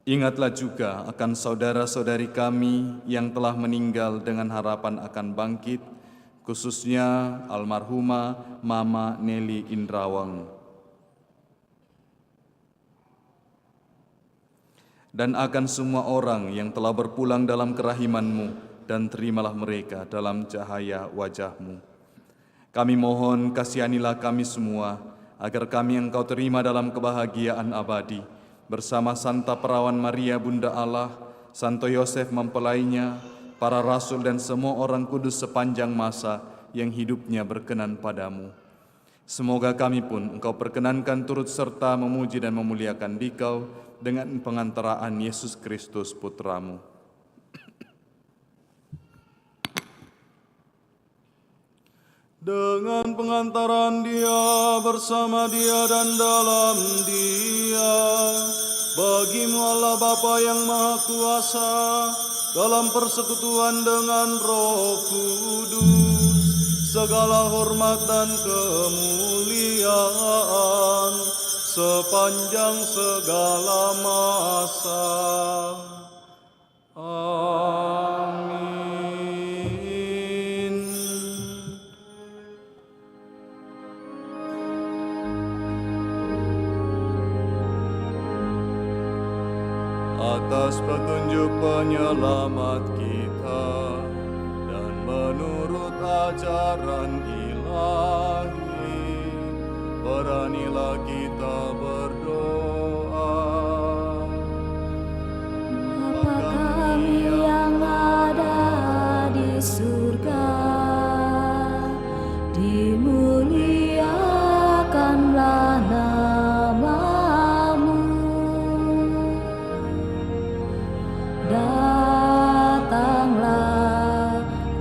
Ingatlah juga akan saudara-saudari kami yang telah meninggal dengan harapan akan bangkit, khususnya almarhumah Mama Nelly Indrawang. Dan akan semua orang yang telah berpulang dalam kerahiman-Mu, dan terimalah mereka dalam cahaya wajah-Mu. Kami mohon kasihanilah kami semua, agar kami Engkau terima dalam kebahagiaan abadi, bersama Santa Perawan Maria Bunda Allah, Santo Yosef mempelainya, para rasul dan semua orang kudus sepanjang masa yang hidupnya berkenan padamu. Semoga kami pun Engkau perkenankan turut serta memuji dan memuliakan Dikau dengan pengantaraan Yesus Kristus Putramu. Dengan pengantaran Dia, bersama Dia dan dalam Dia, bagi-Mu Allah Bapa yang Maha Kuasa, dalam persekutuan dengan Roh Kudus, segala hormat dan kemuliaan sepanjang segala masa. Amin. Atas petunjuk penyelamat kita dan menurut ajaran ilahi, beranilah kita berdoa. Bapa kami yang ada di surga, dimuliakanlah nama-Mu. Datanglah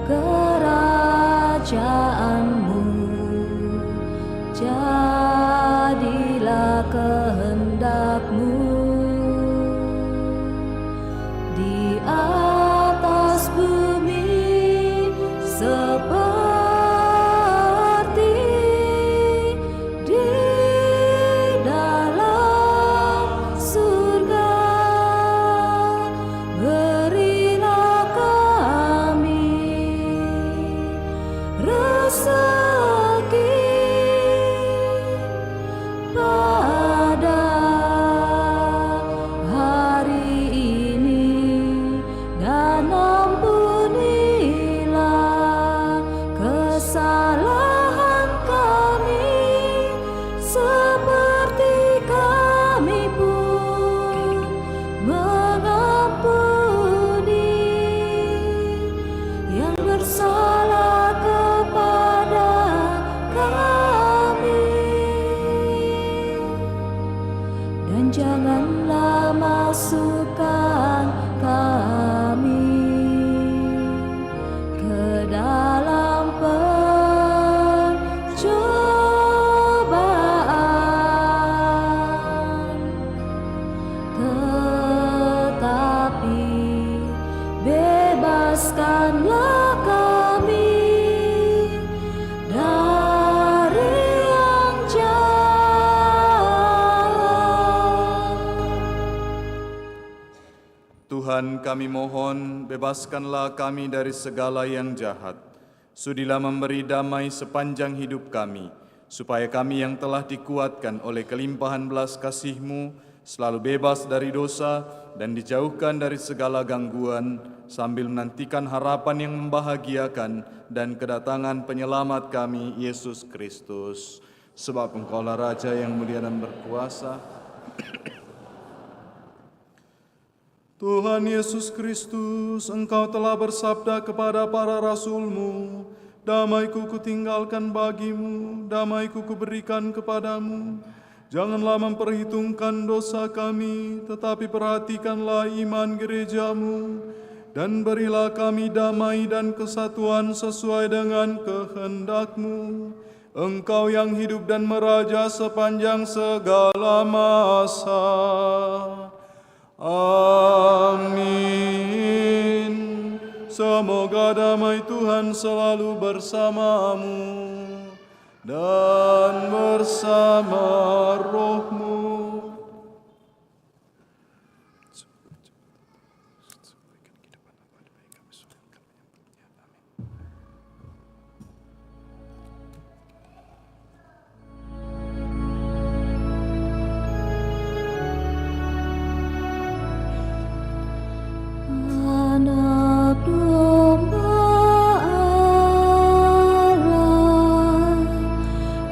kerajaan-Mu, jadilah kehendak-Mu di atas bumi seperti di dalam surga. Berilah kami rezeki pada dan janganlah masukkan kami ke dalam pencobaan, tetapi bebaskanlah kami dari yang jahat. Tuhan, kami mohon, bebaskanlah kami dari segala yang jahat. Sudilah memberi damai sepanjang hidup kami, supaya kami yang telah dikuatkan oleh kelimpahan belas kasih-Mu selalu bebas dari dosa dan dijauhkan dari segala gangguan, sambil menantikan harapan yang membahagiakan dan kedatangan penyelamat kami, Yesus Kristus. Sebab Engkaulah Raja yang mulia dan berkuasa. Tuhan Yesus Kristus, Engkau telah bersabda kepada para rasul-Mu, damai-Ku kutinggalkan bagimu, damai-Ku kuberikan kepadamu. Janganlah memperhitungkan dosa kami, tetapi perhatikanlah iman gereja-Mu, dan berilah kami damai dan kesatuan sesuai dengan kehendak-Mu. Engkau yang hidup dan meraja sepanjang segala masa. Amin. Semoga damai Tuhan selalu bersamamu dan bersama rohmu. Anak domba Allah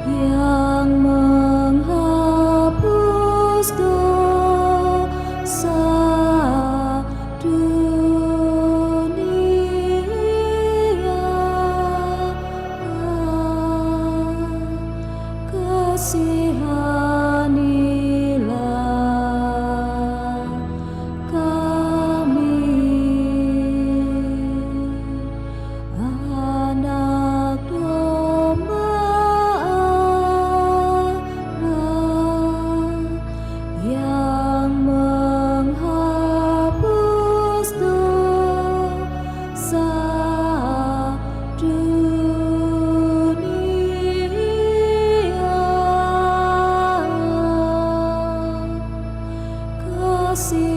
yang menghapus dosa dunia, kasihanilah kami. Anak domba Allah yang menghapus dosa dunia, kasihanilah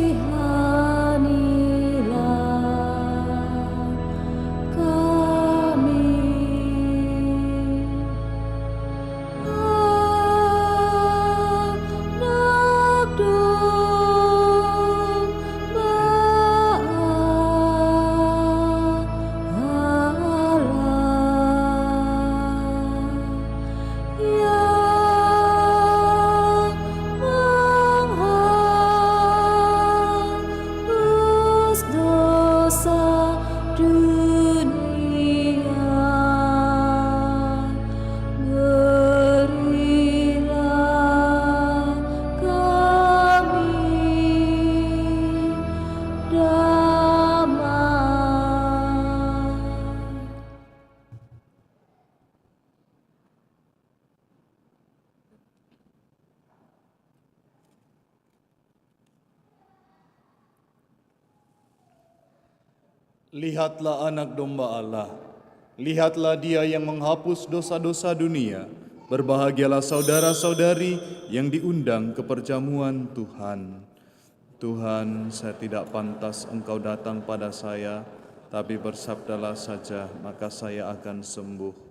kami. Anak domba Allah yang menghapus dosa dunia, berilah kami damai. Lihatlah anak domba Allah, lihatlah Dia yang menghapus dosa-dosa dunia. Berbahagialah saudara-saudari yang diundang ke perjamuan Tuhan. Tuhan, saya tidak pantas Engkau datang pada saya, tapi bersabdalah saja, maka saya akan sembuh.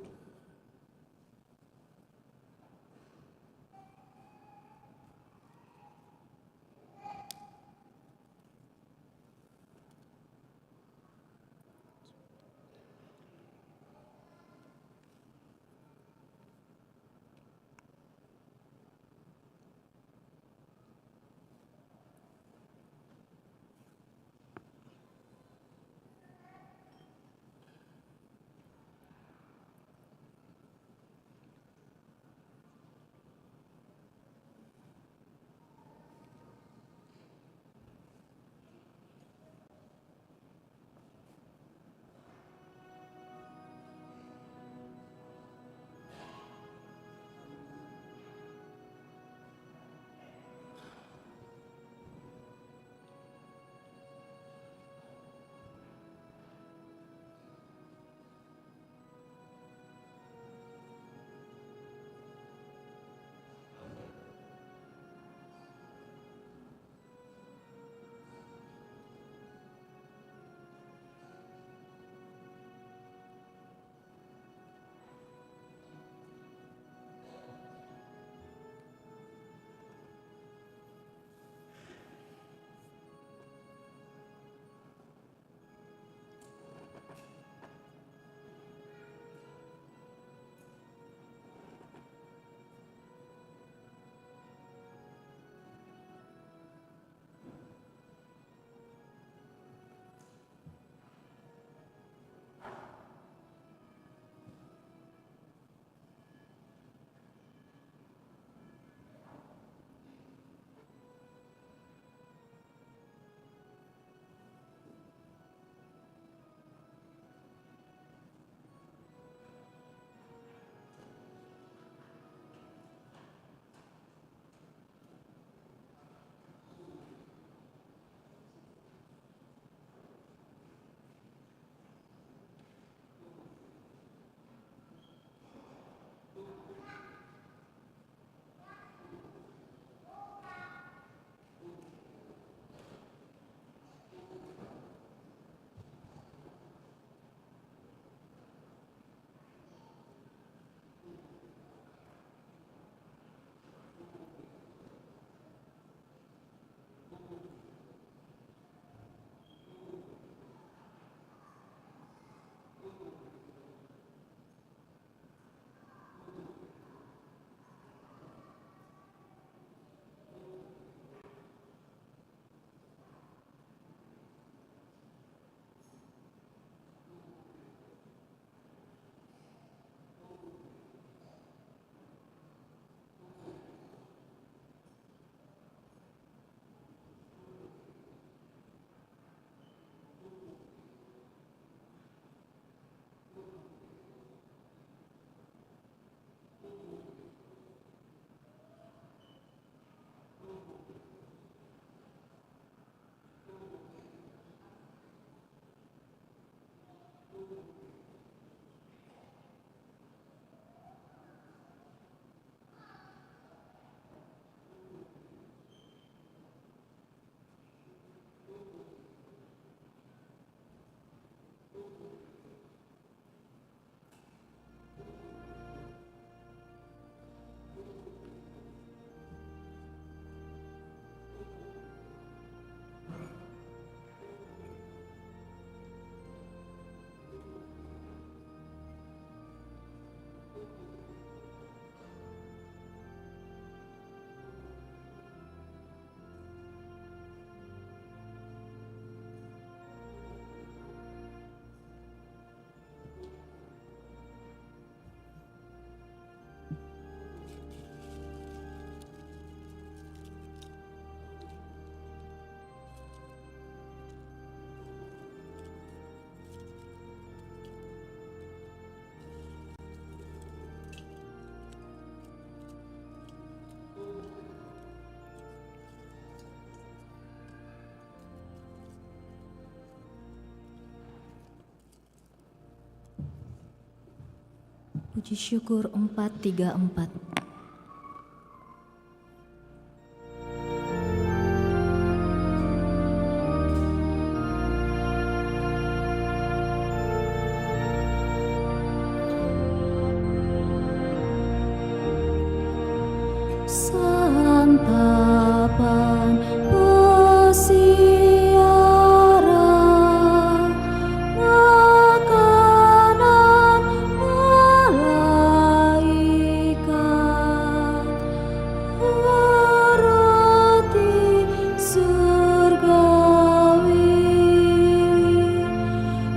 Puji syukur 434. Santapan pesiara, makanan malaikat, roti surgawi,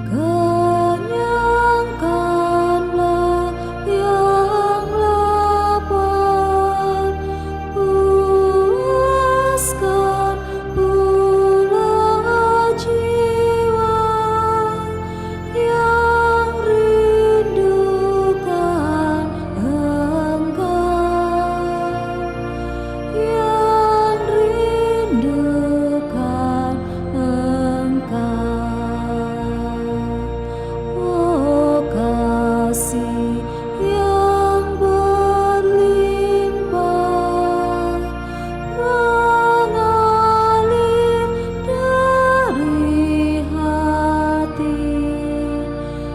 kenyangkanlah yang lapar, puaskan pula jiwa yang rindukan Engkau, yang rindukan Engkau. Oh kasih yang berlimpah, mengalir dari hati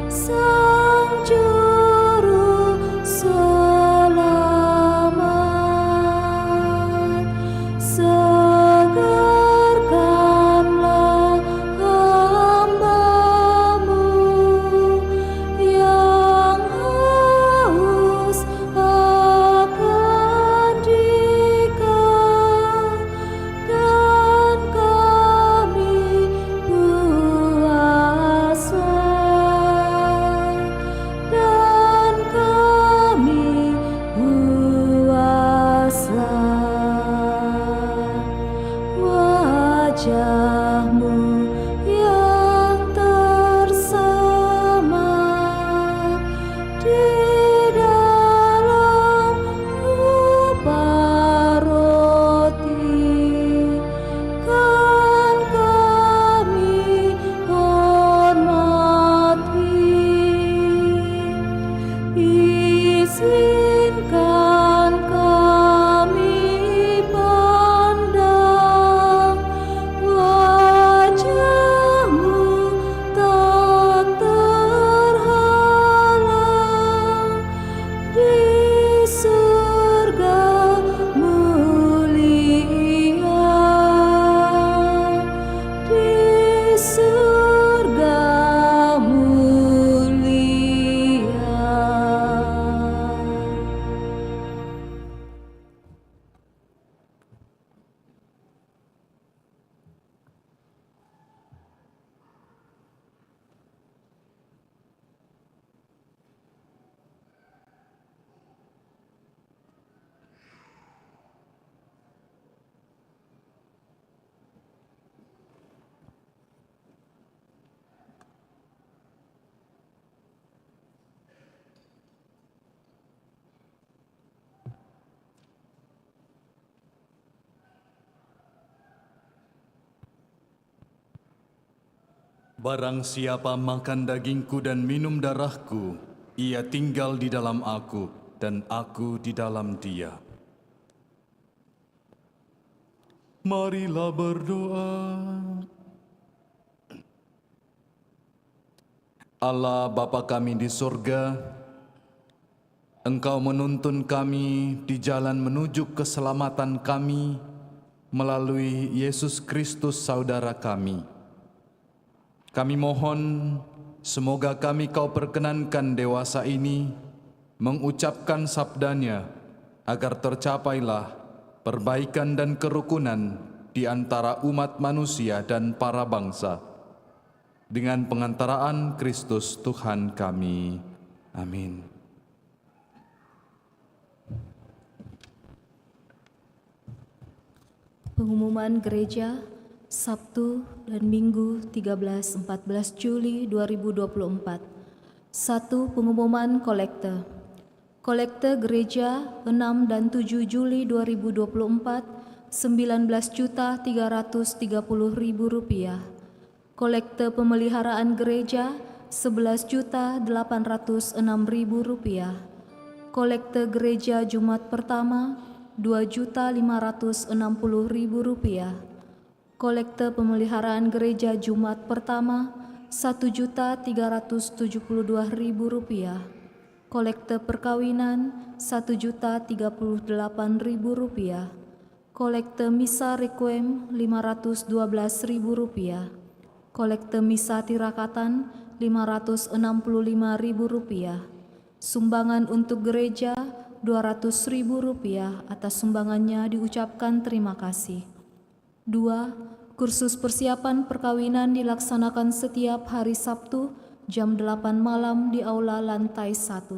Sang Juru Selamat. Segarkanlah hamba-Mu yang haus akan Dikau, dan kami puasa, dan kami puasa. Wajah-Mu yang tersemat di dalam rupa roti, kan kami hormati. Izinkan kami pandang wajah-Mu tak terhalang di surga mulia, di surga mulia. Barang siapa makan dagingku dan minum darahku, ia tinggal di dalam aku dan aku di dalam dia. Marilah berdoa. Allah Bapa kami di surga, Engkau menuntun kami di jalan menuju keselamatan kami melalui Yesus Kristus saudara kami. Kami mohon, semoga kami Kau perkenankan dewasa ini mengucapkan sabdanya, agar tercapailah perbaikan dan kerukunan di antara umat manusia dan para bangsa. Dengan pengantaraan Kristus Tuhan kami. Amin. Pengumuman gereja Sabtu dan Minggu 13-14 Juli 2024. 1. Pengumuman kolekte. Kolekte gereja 6 dan 7 Juli 2024 Rp19.330.000. Kolekte pemeliharaan gereja Rp11.806.000. Kolekte gereja Jumat pertama Rp2.560.000. Kolekte pemeliharaan gereja Jumat pertama Rp1.372.000. Kolekte perkawinan Rp1.038.000. Kolekte misa requiem Rp512.000. Kolekte misa tirakatan Rp565.000. Sumbangan untuk gereja Rp200.000. Atas sumbangannya diucapkan terima kasih. 2. Kursus persiapan perkawinan dilaksanakan setiap hari Sabtu jam 8 malam di aula lantai 1.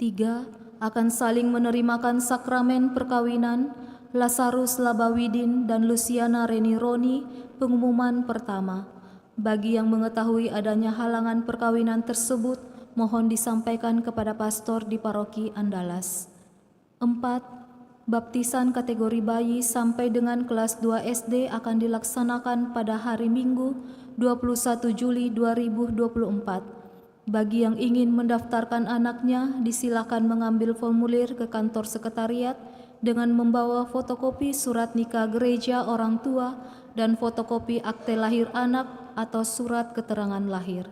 3. Akan saling menerimakan sakramen perkawinan Lazarus Labawidin dan Luciana Reni Roni, pengumuman pertama. Bagi yang mengetahui adanya halangan perkawinan tersebut, mohon disampaikan kepada pastor di paroki Andalas. 4. Baptisan kategori bayi sampai dengan kelas 2 SD akan dilaksanakan pada hari Minggu 21 Juli 2024. Bagi yang ingin mendaftarkan anaknya, disilakan mengambil formulir ke kantor sekretariat dengan membawa fotokopi surat nikah gereja orang tua dan fotokopi akte lahir anak atau surat keterangan lahir.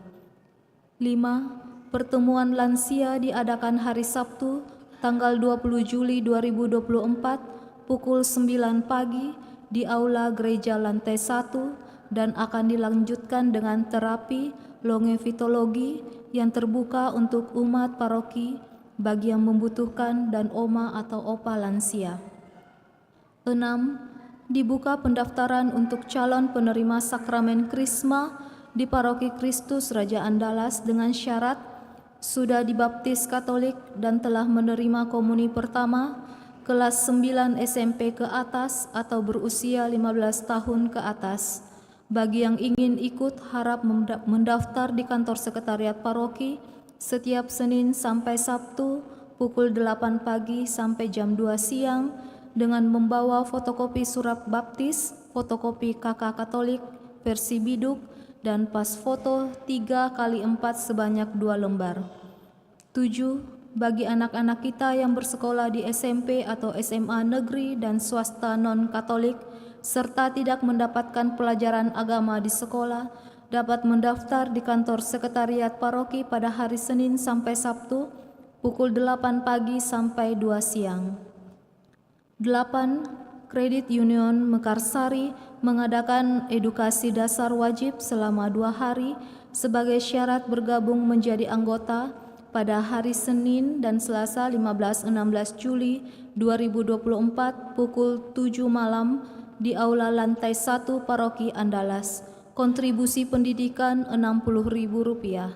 5. Pertemuan lansia diadakan hari Sabtu, tanggal 20 Juli 2024, pukul 9 pagi di Aula Gereja Lantai 1 dan akan dilanjutkan dengan terapi longevitologi yang terbuka untuk umat paroki bagi yang membutuhkan dan oma atau opa lansia. 6. Dibuka pendaftaran untuk calon penerima sakramen Krisma di Paroki Kristus Raja Andalas dengan syarat sudah dibaptis Katolik dan telah menerima komuni pertama, kelas 9 SMP ke atas atau berusia 15 tahun ke atas. Bagi yang ingin ikut harap mendaftar di kantor sekretariat paroki setiap Senin sampai Sabtu pukul 8 pagi sampai jam 2 siang dengan membawa fotokopi surat baptis, fotokopi KK Katolik, versi biduk, dan pas foto 3x4 sebanyak 2 lembar. 7. Bagi anak-anak kita yang bersekolah di SMP atau SMA negeri dan swasta non-Katolik, serta tidak mendapatkan pelajaran agama di sekolah, dapat mendaftar di kantor sekretariat paroki pada hari Senin sampai Sabtu, pukul 8 pagi sampai 2 siang. 8. Kredit Union Mekarsari mengadakan edukasi dasar wajib selama 2 hari sebagai syarat bergabung menjadi anggota pada hari Senin dan Selasa 15-16 Juli 2024 pukul 7 malam di Aula Lantai 1 Paroki Andalas. Kontribusi pendidikan Rp60.000.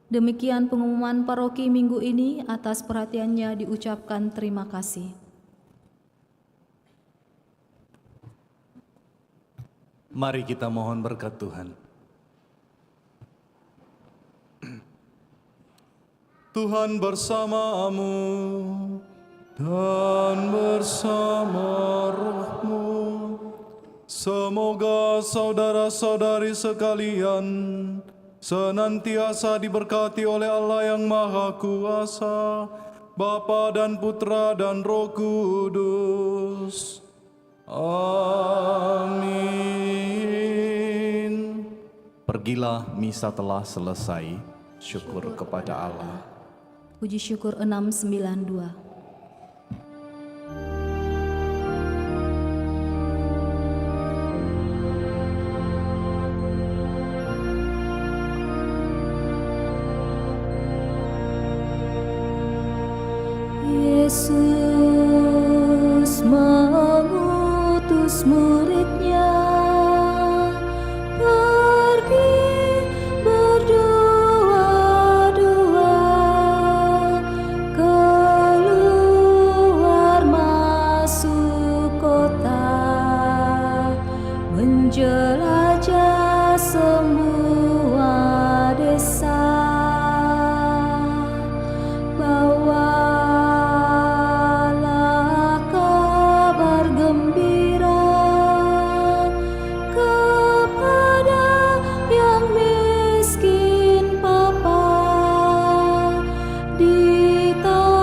Demikian pengumuman paroki minggu ini. Atas perhatiannya diucapkan terima kasih. Mari kita mohon berkat Tuhan. Tuhan bersamamu dan bersama rohmu. Semoga saudara-saudari sekalian senantiasa diberkati oleh Allah yang Maha Kuasa, Bapa dan Putra dan Roh Kudus. Amin. Pergilah, misa telah selesai. Syukur kepada Allah. Puji syukur 692. Yesus mengutus murid-Nya pergi berdua-dua keluar masuk kota, menjelajah semua desa. Bawalah kabar gembira kepada yang miskin papa di tanah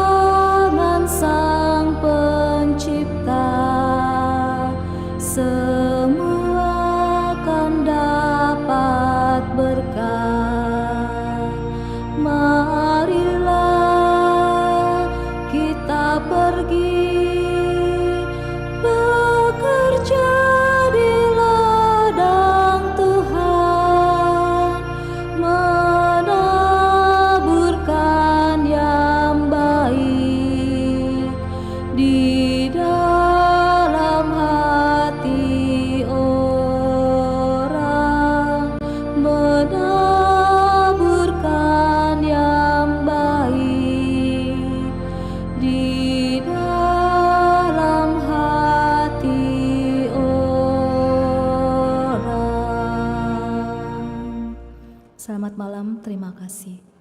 terima kasih.